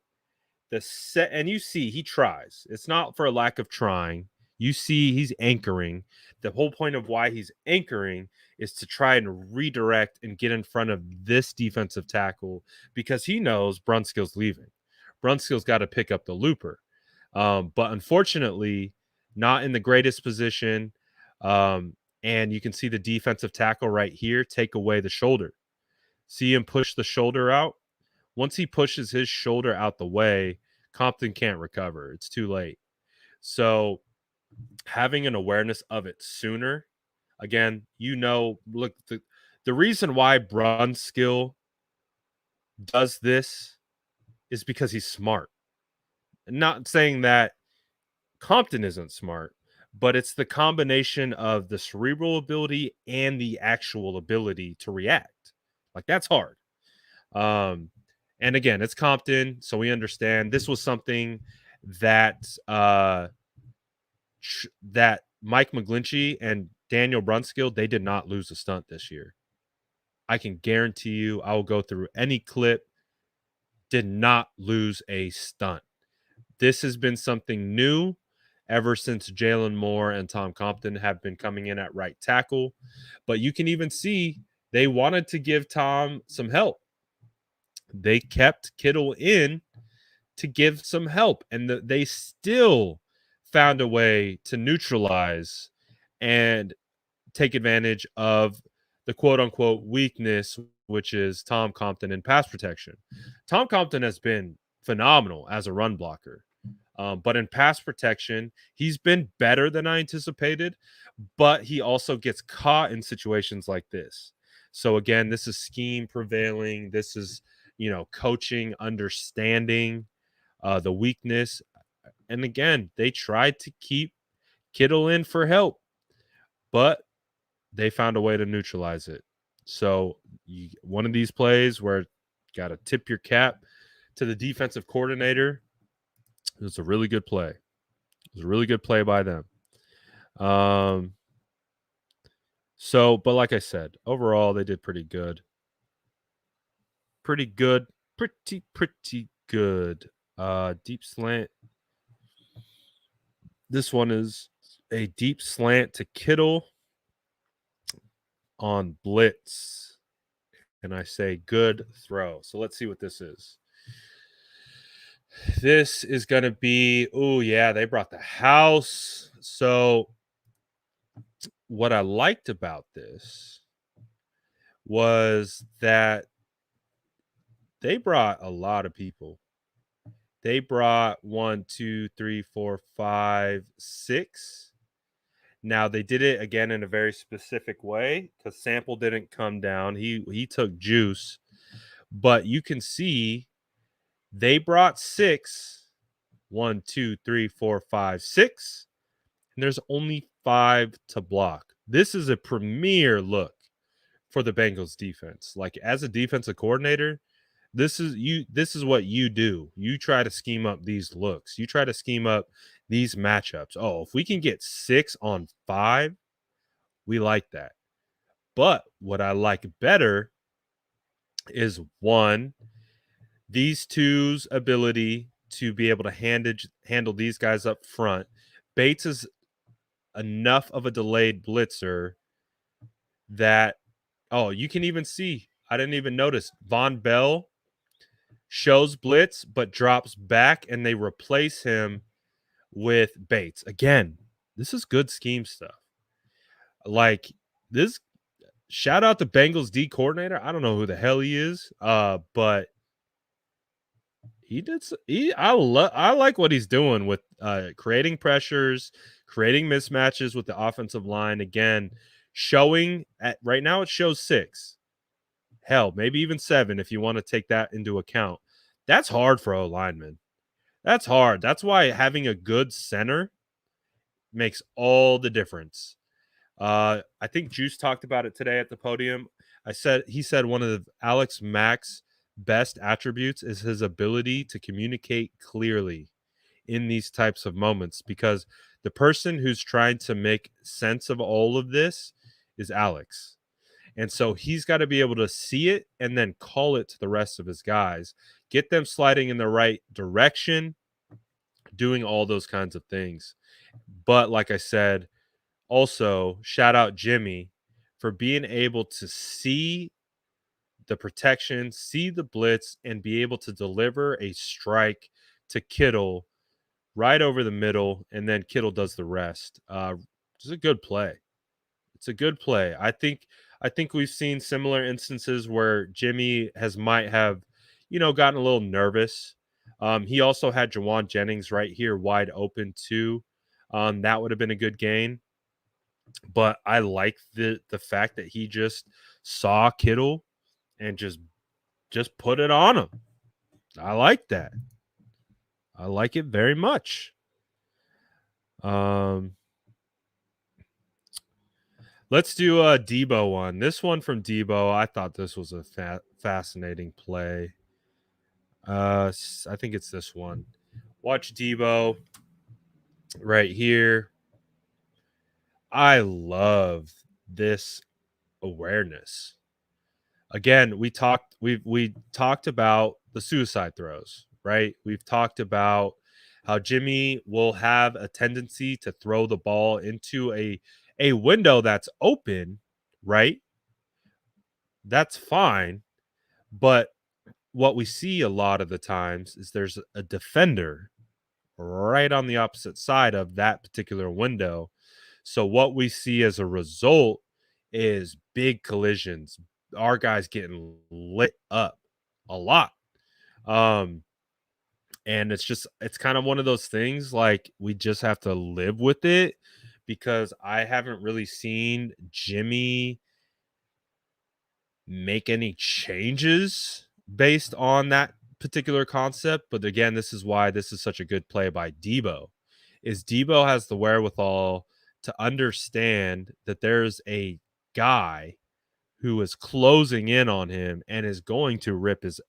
The set, and you see he tries. It's not for a lack of trying. You see he's anchoring. The whole point of why he's anchoring is to try and redirect and get in front of this defensive tackle because he knows Brunskill's leaving. Brunskill's got to pick up the looper. But unfortunately, not in the greatest position. And you can see the defensive tackle right here take away the shoulder. See him push the shoulder out? Once he pushes his shoulder out the way, Compton can't recover. It's too late. So having an awareness of it sooner, again, look, the reason why Brunskill does this is because he's smart. Not saying that Compton isn't smart, but it's the combination of the cerebral ability and the actual ability to react. Like, that's hard. And again, it's Compton, so we understand this was something that that Mike McGlinchey and Daniel Brunskill, they did not lose a stunt this year. I can guarantee you, I will go through any clip, did not lose a stunt. This has been something new ever since Jalen Moore and Tom Compton have been coming in at right tackle. But you can even see they wanted to give Tom some help. They kept Kittle in to give some help, and they still found a way to neutralize and take advantage of the quote-unquote weakness, which is Tom Compton in pass protection. Tom Compton has been phenomenal as a run blocker. But in pass protection, he's been better than I anticipated, but he also gets caught in situations like this. So again, this is scheme prevailing. This is, coaching, understanding the weakness. And again, they tried to keep Kittle in for help, but they found a way to neutralize it. So one of these plays where got to tip your cap to the defensive coordinator. It was a really good play. It was a really good play by them. But like I said, overall, they did pretty good. Pretty good. Pretty good. Deep slant. This one is a deep slant to Kittle on blitz. And I say good throw. So let's see what this is. This is going to be, they brought the house. So what I liked about this was that they brought a lot of people. They brought 1, 2, 3, 4, 5, 6. Now they did it again in a very specific way because Sample didn't come down. He took juice, but you can see they brought 6. 1, 2, 3, 4, 5, 6. And there's only 5 to block. This is a premier look for the Bengals defense. Like, as a defensive coordinator, this is what you do. You try to scheme up these looks. You try to scheme up these matchups. Oh, if we can get 6 on 5, we like that. But what I like better is, 1, these two's ability to be able to handle these guys up front. Bates is enough of a delayed blitzer that, you can even see, I didn't even notice, Von Bell shows blitz but drops back, and they replace him with Bates. Again, this is good scheme stuff. Like, this, shout out to Bengals D coordinator. I don't know who the hell he is, but I like what he's doing with creating pressures, creating mismatches with the offensive line. Again, showing right now it shows 6. Hell, maybe even 7 if you want to take that into account. That's hard for O-linemen. That's hard. That's why having a good center makes all the difference. I think Juice talked about it today at the podium. He said one of Alex Mack's best attributes is his ability to communicate clearly in these types of moments, because the person who's trying to make sense of all of this is Alex. And so he's got to be able to see it and then call it to the rest of his guys, get them sliding in the right direction, doing all those kinds of things. But like I said, also shout out Jimmy for being able to see the protection, see the blitz, and be able to deliver a strike to Kittle right over the middle, and then Kittle does the rest. It's a good play. It's a good play. I think we've seen similar instances where Jimmy might have, gotten a little nervous. He also had Jawan Jennings right here wide open too. That would have been a good gain. But I like the fact that he just saw Kittle and just put it on him. I like that. I like it very much. Um, let's do a Debo one. This one from Debo, I thought this was a fascinating play. I think it's this one. Watch Debo right here. I love this awareness. Again, we talked about the suicide throws, right? We've talked about how Jimmy will have a tendency to throw the ball into a window that's open, right? That's fine, but what we see a lot of the times is there's a defender right on the opposite side of that particular window. So what we see as a result is big collisions. Our guys getting lit up a lot. Um and it's kind of one of those things like we just have to live with it because I haven't really seen Jimmy make any changes based on that particular concept. But again, this is why this is such a good play by Debo. Is Debo has the wherewithal to understand that there's a guy who is closing in on him and is going to rip his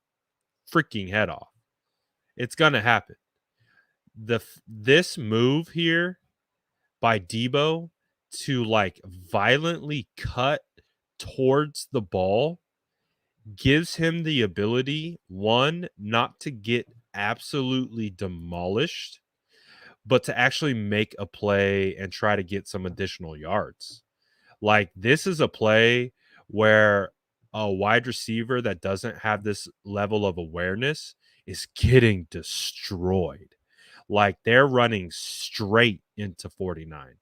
freaking head off. It's gonna happen. This move here by Debo to like violently cut towards the ball gives him the ability, one, not to get absolutely demolished, but to actually make a play and try to get some additional yards. Like, this is a play where a wide receiver that doesn't have this level of awareness is getting destroyed. Like, they're running straight into 49.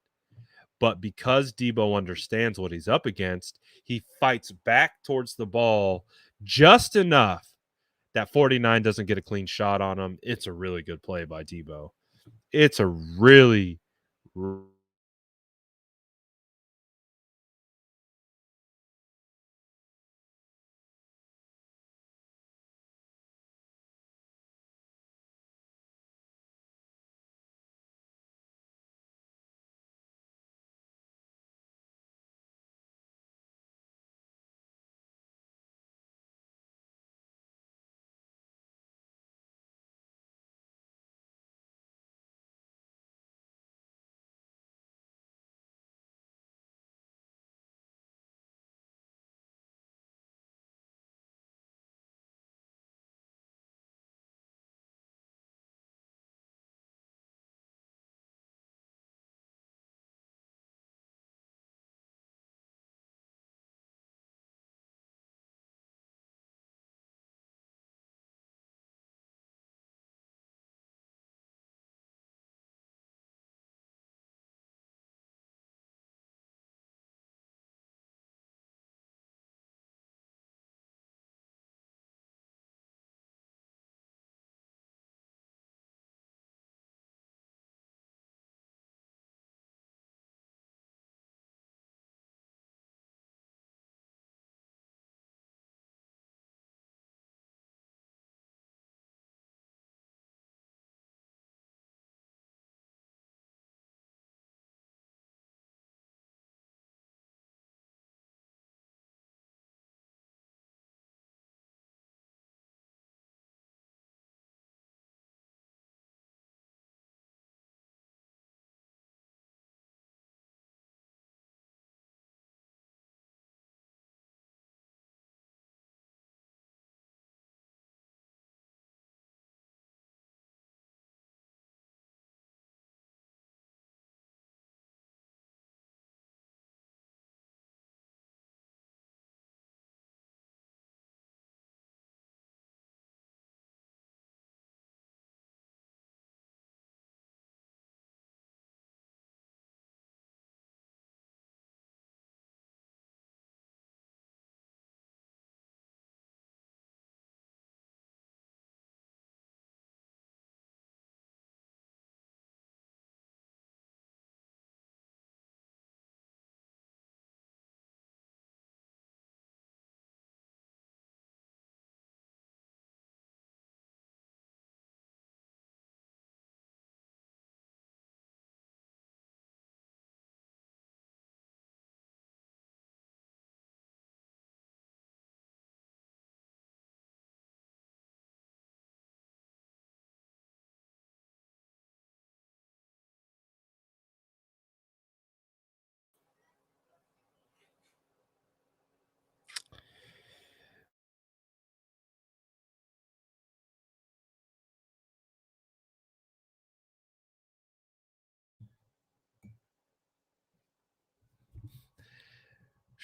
But because Debo understands what he's up against, he fights back towards the ball just enough that 49 doesn't get a clean shot on him. It's a really good play by Debo. It's a really,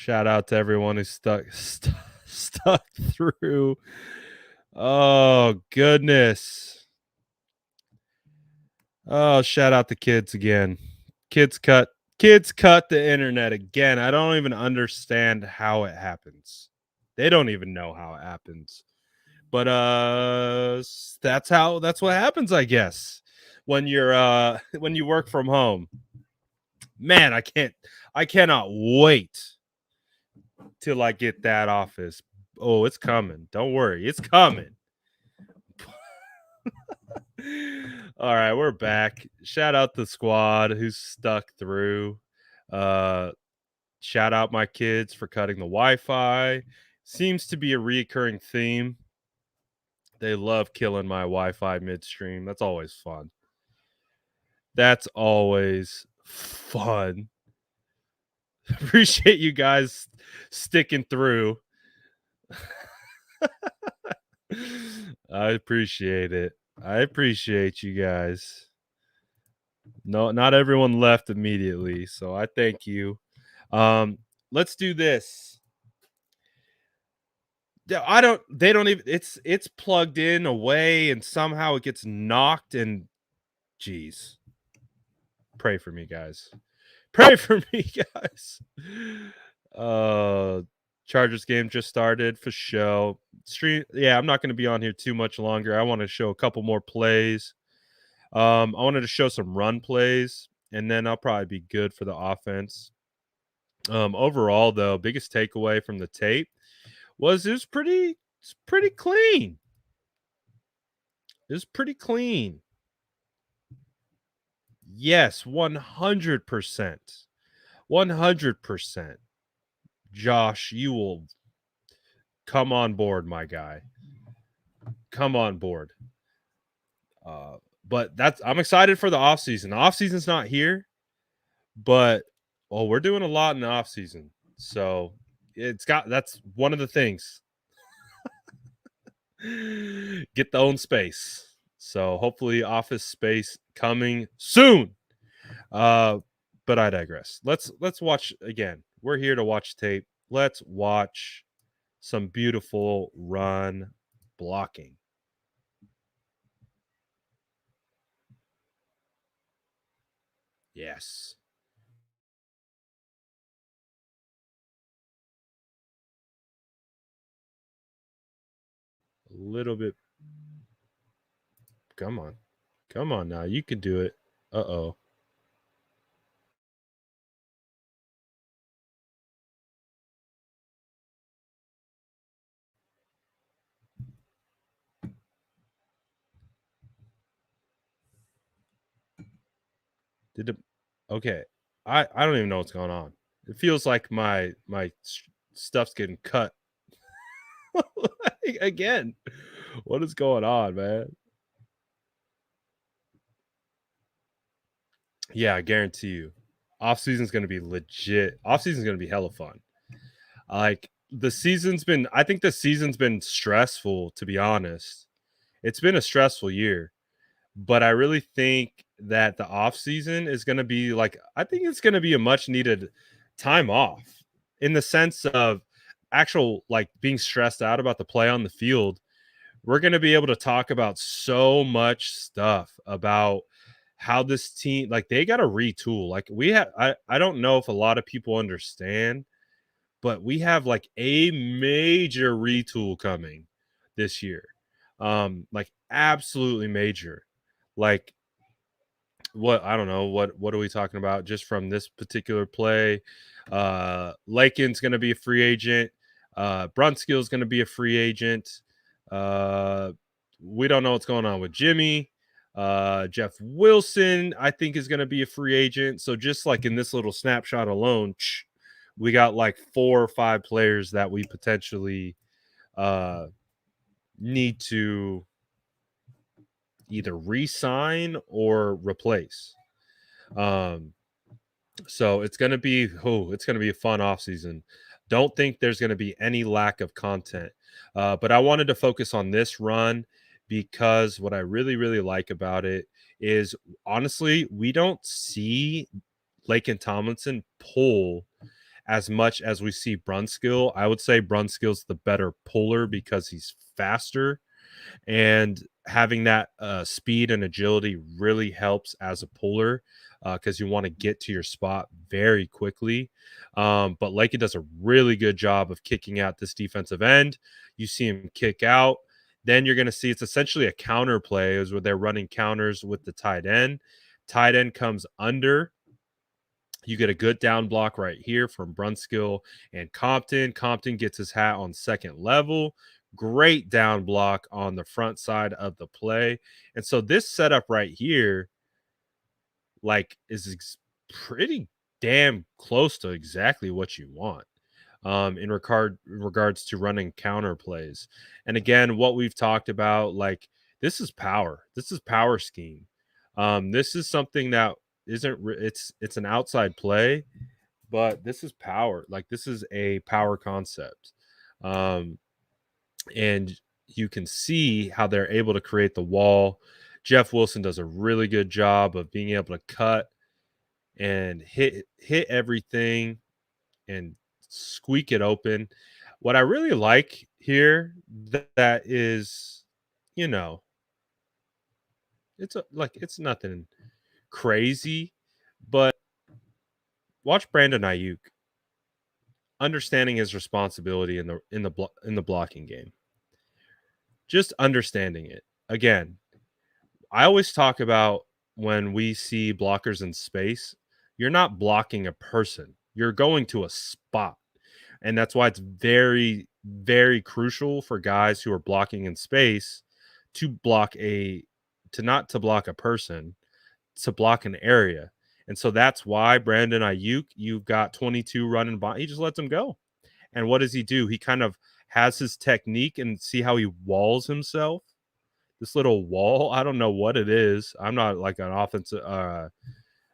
Shout out to everyone who stuck through. Oh, goodness. Oh, shout out the kids again. Kids cut the internet again. I don't even understand how it happens. They don't even know how it happens. But that's what happens, I guess. When you're when you work from home. Man, I cannot wait till I get that office. Oh, it's coming. Don't worry. It's coming. All right, we're back. Shout out the squad who's stuck through. Shout out my kids for cutting the Wi-Fi. Seems to be a recurring theme. They love killing my Wi-Fi midstream. That's always fun. That's always fun. Appreciate you guys sticking through. I appreciate it. I appreciate you guys. No, not everyone left immediately, so I thank you. Let's do this. They don't even it's plugged in away and somehow it gets knocked and geez. Pray for me, guys. Pray for me, guys. Chargers game just started for show. Yeah, I'm not going to be on here too much longer. I want to show a couple more plays. I wanted to show some run plays, and then I'll probably be good for the offense. Overall, though, biggest takeaway from the tape was it's pretty clean. It's pretty clean. Yes, 100%. 100%. Josh, you will come on board, my guy. Come on board. But I'm excited for the offseason. The offseason's not here, but we're doing a lot in the offseason. So that's one of the things. Get the own space. So hopefully office space coming soon. But I digress. Let's watch again. We're here to watch tape. Let's watch some beautiful run blocking. Yes. A little bit. Come on. Come on now. You can do it. Uh-oh. Okay. I don't even know what's going on. It feels like my stuff's getting cut. Again. What is going on, man? Yeah, I guarantee you. Off season's going to be legit. Off season's going to be hella fun. Like I think the season's been stressful, to be honest. It's been a stressful year, but I really think that the off season is going to be I think it's going to be a much needed time off in the sense of actual being stressed out about the play on the field. We're going to be able to talk about so much stuff about how this team they got to retool. I don't know if a lot of people understand, but we have a major retool coming this year. Absolutely major. What I don't know, what are we talking about just from this particular play? Lakin's going to be a free agent. Brunskill's going to be a free agent. We don't know what's going on with Jimmy. Jeff Wilson, I think, is going to be a free agent. So just in this little snapshot alone, we got 4 or 5 players that we potentially need to either re-sign or replace. So it's going to be a fun offseason. Don't think there's going to be any lack of content. But I wanted to focus on this run because what I really, really like about it is, honestly, we don't see Laken Tomlinson pull as much as we see Brunskill. I would say Brunskill's the better puller because he's faster, and having that speed and agility really helps as a puller because you want to get to your spot very quickly. But Lakey does a really good job of kicking out this defensive end. You see him kick out. Then you're going to see it's essentially a counter play is where they're running counters with the tight end. Tight end comes under. You get a good down block right here from Brunskill and Compton. Compton gets his hat on second level. Great down block on the front side of the play. And so this setup right here, like, is pretty damn close to exactly what you want in regards to running counter plays. And again, what we've talked about, like, this is power. This is power scheme. This is something that it's an outside play, but this is power. Like, this is a power concept. And you can see how they're able to create the wall. Jeff Wilson does a really good job of being able to cut and hit everything and squeak it open. What I really like here that is, you know, it's nothing crazy, but watch Brandon Ayuk understanding his responsibility in the blocking game. Just understanding it. Again, I always talk about when we see blockers in space, you're not blocking a person. You're going to a spot. And that's why it's very, very crucial for guys who are blocking in space to not to block a person, to block an area. And so that's why Brandon Ayuk, you've got 22 running by. He just lets him go. And what does he do? He kind of has his technique, and see how he walls himself. This little wall, I don't know what it is. I'm not like an offensive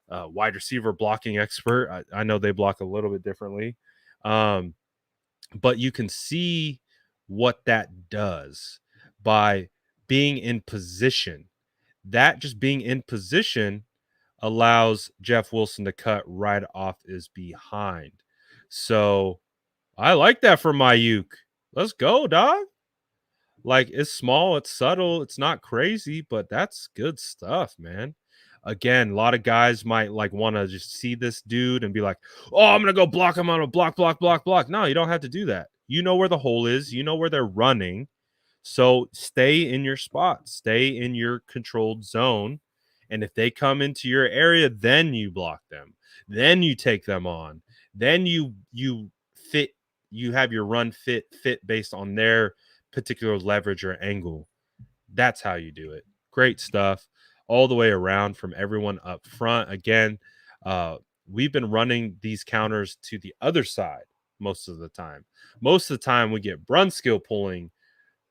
wide receiver blocking expert. I know they block a little bit differently. But you can see what that does by being in position. That just being in position allows Jeff Wilson to cut right off his behind. So I like that for Ayuk. Let's go, dog. Like, it's small, it's subtle, it's not crazy, but that's good stuff, man. Again, a lot of guys might like want to just see this dude and be like, "Oh, I'm gonna go block him. I'm gonna block, block, block, block." No, you don't have to do that. You know where the hole is. You know where they're running. So stay in your spot. Stay in your controlled zone. And if they come into your area, then you block them. Then you take them on. Then you fit. You have your run fit based on their particular leverage or angle. That's how you do it. Great stuff all the way around from everyone up front. Again, we've been running these counters to the other side most of the time. Most of the time we get Brunskill pulling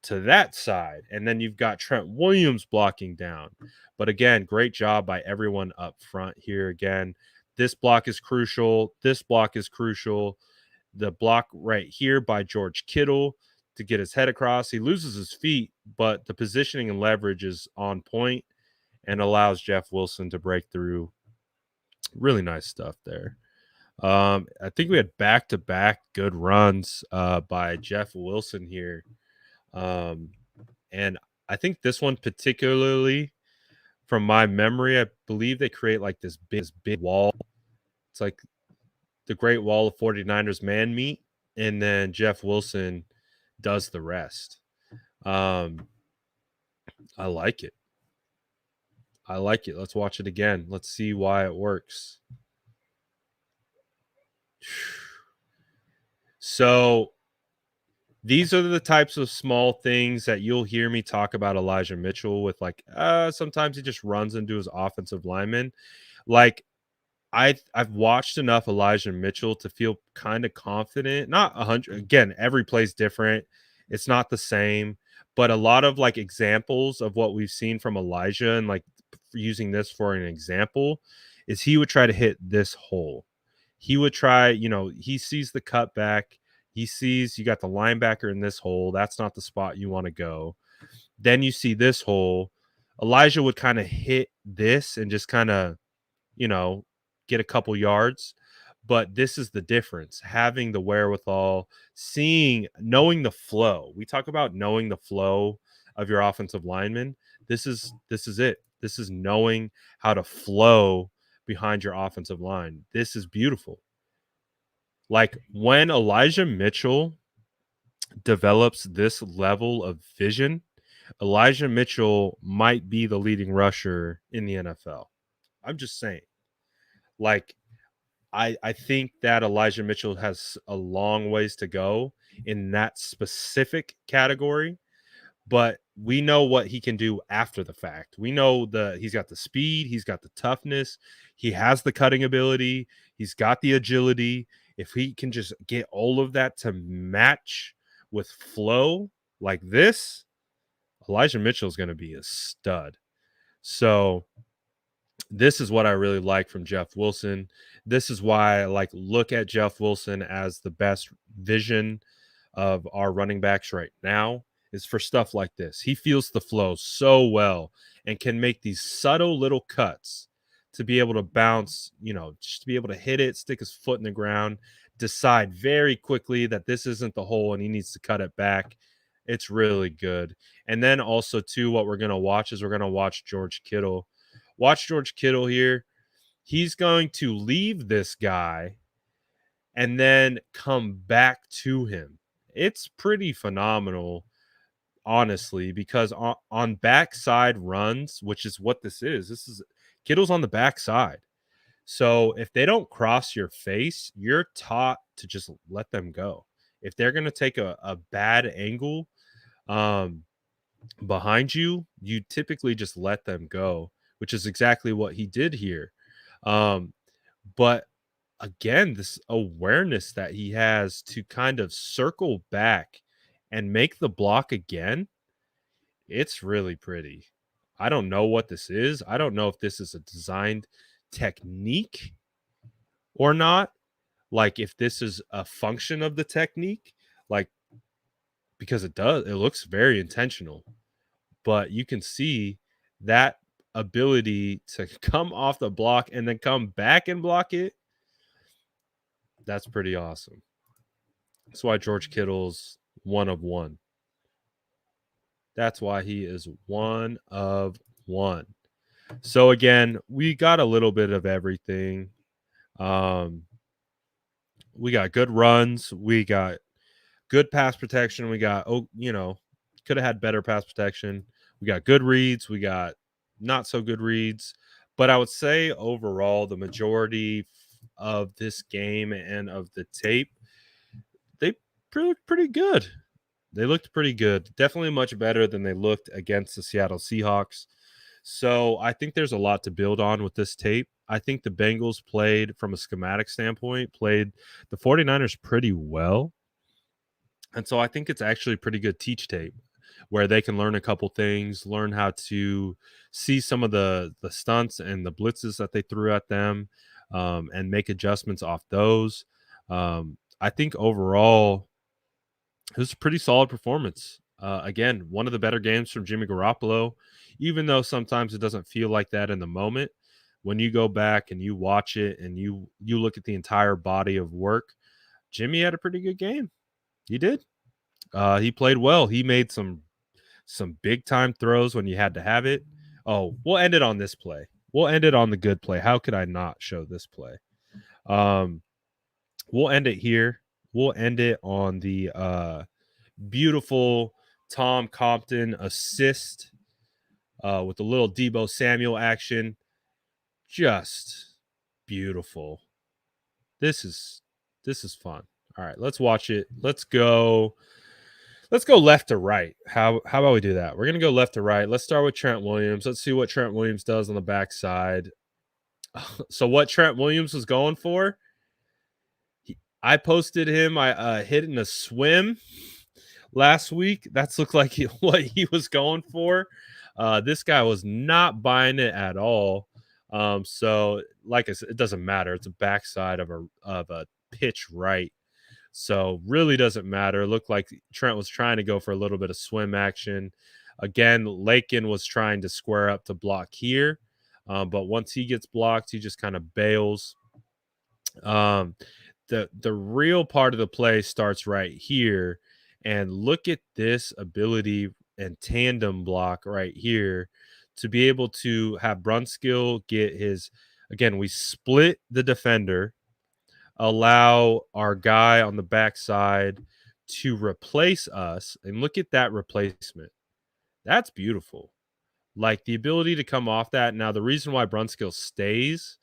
to that side, and then you've got Trent Williams blocking down. But again, great job by everyone up front here. Again, this block is crucial. This block is crucial. The block right here by George Kittle to get his head across. He loses his feet, but the positioning and leverage is on point and allows Jeff Wilson to break through. Really nice stuff there. I think we had back-to-back good runs by Jeff Wilson here. And I think this one particularly, from my memory, I believe they create like this big wall. It's like the Great Wall of 49ers man meat, and then Jeff Wilson does the rest. I like it. I like it. Let's watch it again. Let's see why it works. So these are the types of small things that you'll hear me talk about Elijah Mitchell with, like, sometimes he just runs into his offensive lineman. Like, I've watched enough Elijah Mitchell to feel kind of confident. Not 100. Again, every play's different. It's not the same. But a lot of like examples of what we've seen from Elijah, and like using this for an example, is he would try to hit this hole. He would try, he sees the cutback. He sees you got the linebacker in this hole. That's not the spot you want to go. Then you see this hole. Elijah would kind of hit this and just kind of, get a couple yards. But this is the difference, having the wherewithal, knowing the flow. We talk about knowing the flow of your offensive lineman. This is it. This is knowing how to flow behind your offensive line. This is beautiful. Like when Elijah Mitchell develops this level of vision, Elijah Mitchell might be the leading rusher in the NFL. I'm just saying. Like, I think that Elijah Mitchell has a long ways to go in that specific category, but we know what he can do after the fact. We know he's got the speed, he's got the toughness, he has the cutting ability, he's got the agility. If he can just get all of that to match with flow like this, Elijah Mitchell is going to be a stud. So this is what I really like from Jeff Wilson. This is why I look at Jeff Wilson as the best vision of our running backs right now, is for stuff like this. He feels the flow so well and can make these subtle little cuts to be able to bounce, just to be able to hit it, stick his foot in the ground, decide very quickly that this isn't the hole and he needs to cut it back. It's really good. And then also, too, what we're going to watch is we're going to watch George Kittle. Watch George Kittle here. He's going to leave this guy and then come back to him. It's pretty phenomenal, honestly, because on backside runs, which is what this is Kittle's on the backside. So if they don't cross your face, you're taught to just let them go. If they're going to take a bad angle behind you, you typically just let them go, which is exactly what he did here. But again, this awareness that he has to kind of circle back and make the block again, it's really pretty. I don't know what this is. I don't know if this is a designed technique or not. Like if this is a function of the technique, because it looks very intentional. But you can see that ability to come off the block and then come back and block it. That's pretty awesome. That's why George Kittle's one of one. That's why he is one of one. So again, we got a little bit of everything. We got good runs. We got good pass protection. We got, could have had better pass protection. We got good reads. We got not so good reads. But I would say overall, the majority of this game and of the tape, they looked pretty good. They looked pretty good. Definitely much better than they looked against the Seattle Seahawks. So I think there's a lot to build on with this tape. I think the Bengals played, from a schematic standpoint, played the 49ers pretty well. And so I think it's actually a pretty good teach tape where they can learn a couple things, learn how to see some of the stunts and the blitzes that they threw at them, and make adjustments off those. I think overall, it was a pretty solid performance. Again, one of the better games from Jimmy Garoppolo, even though sometimes it doesn't feel like that in the moment. When you go back and you watch it and you look at the entire body of work, Jimmy had a pretty good game. He did. He played well. He made some big time throws when you had to have it. Oh, we'll end it on this play. We'll end it on the good play. How could I not show this play? We'll end it here. We'll end it on the beautiful Tom Compton assist with a little Deebo Samuel action. Just beautiful. This is fun. All right, let's watch it. Let's go left to right. How about we do that? We're gonna go left to right. Let's start with Trent Williams. Let's see what Trent Williams does on the backside. So what Trent Williams was going for? I posted him. I hit in a swim last week. That's looked like what he was going for. This guy was not buying it at all. So like I said, it doesn't matter. It's a backside of a pitch right. So really doesn't matter. It looked like Trent was trying to go for a little bit of swim action. Again, Lakin was trying to square up to block here. But once he gets blocked, he just kind of bails. Um, the real part of the play starts right here, and look at this ability and tandem block right here to be able to have Brunskill get his. Again, we split the defender, allow our guy on the backside to replace us, and look at that replacement. That's beautiful. Like the ability to come off that. Now, the reason why Brunskill stays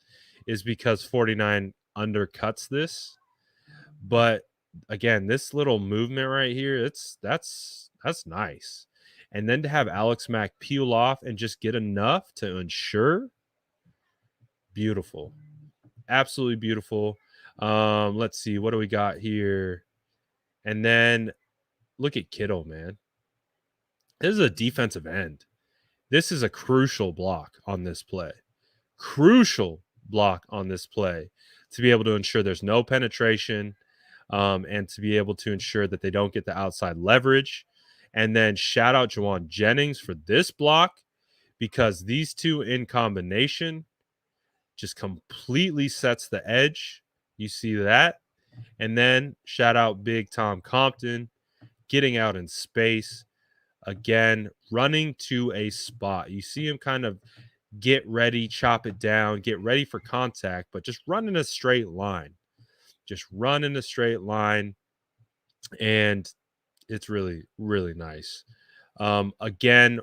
is because 49 undercuts this. But again, this little movement right here, that's nice. And then to have Alex Mack peel off and just get enough to ensure, beautiful. Absolutely beautiful. Let's see, what do we got here? And then look at Kittle, man. This is a defensive end. This is a crucial block on this play. Crucial block on this play to be able to ensure there's no penetration, and to be able to ensure that they don't get the outside leverage. And then shout out Juwan Jennings for this block, because these two in combination just completely sets the edge. You see that? And then shout out Big Tom Compton getting out in space. Again, running to a spot. You see him kind of get ready, chop it down, get ready for contact, but just run in a straight line. Just run in a straight line. And it's really, really nice. Again,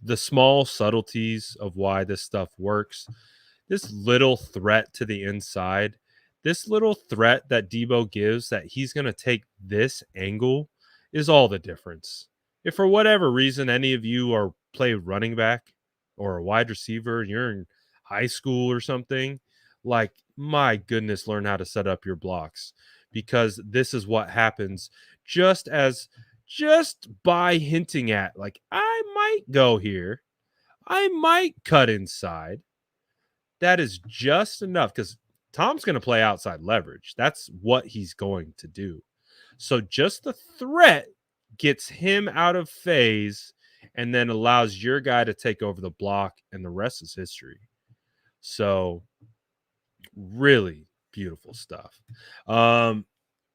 the small subtleties of why this stuff works. This little threat to the inside, this little threat that Debo gives that he's going to take this angle is all the difference. If for whatever reason any of you are play running back or a wide receiver and you're in high school or something, like, my goodness, learn how to set up your blocks, because this is what happens just by hinting at, like, I might go here, I might cut inside. That is just enough, because Tom's going to play outside leverage. That's what he's going to do. So just the threat gets him out of phase and then allows your guy to take over the block, and the rest is history. So really beautiful stuff.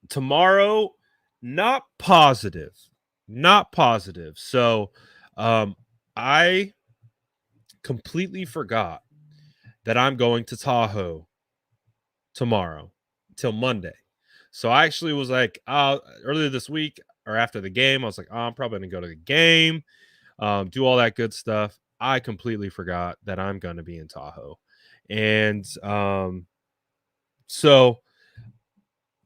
Tomorrow, not positive. So I completely forgot that I'm going to Tahoe tomorrow till Monday. So I actually was like, earlier this week or after the game, I was like, I'm probably going to go to the game, do all that good stuff. I completely forgot that I'm going to be in Tahoe. And so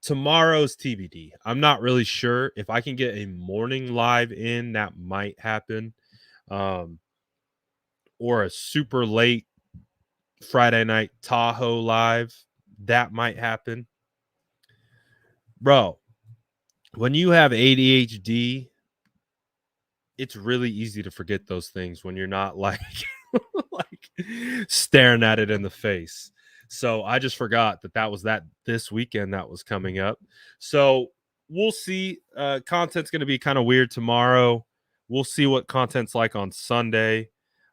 tomorrow's TBD. I'm not really sure if I can get a morning live in. That might happen, or a super late Friday night Tahoe live. That might happen. Bro, when you have ADHD, it's really easy to forget those things when you're not like like staring at it in the face. So I just forgot that was this weekend that was coming up. So we'll see. Content's going to be kind of weird tomorrow. We'll see what content's like on Sunday.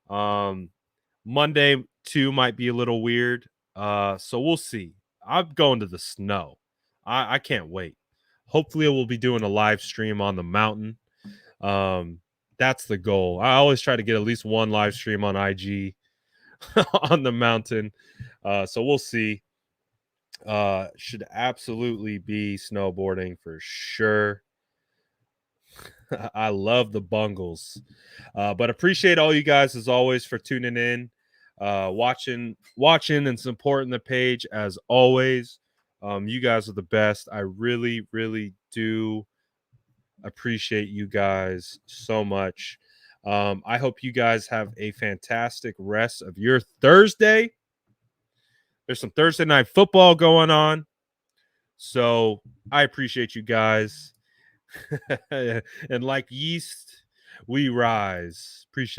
Monday too might be a little weird. So we'll see. I'm going to the snow. I can't wait. Hopefully we'll be doing a live stream on the mountain. That's the goal. I always try to get at least one live stream on IG on the mountain. So we'll see. Should absolutely be snowboarding for sure. I love the Bengals. But appreciate all you guys as always for tuning in, watching and supporting the page as always. You guys are the best. I really, really do appreciate you guys so much. I hope you guys have a fantastic rest of your Thursday. There's some Thursday night football going on, so I appreciate you guys. And like yeast, we rise. Appreciate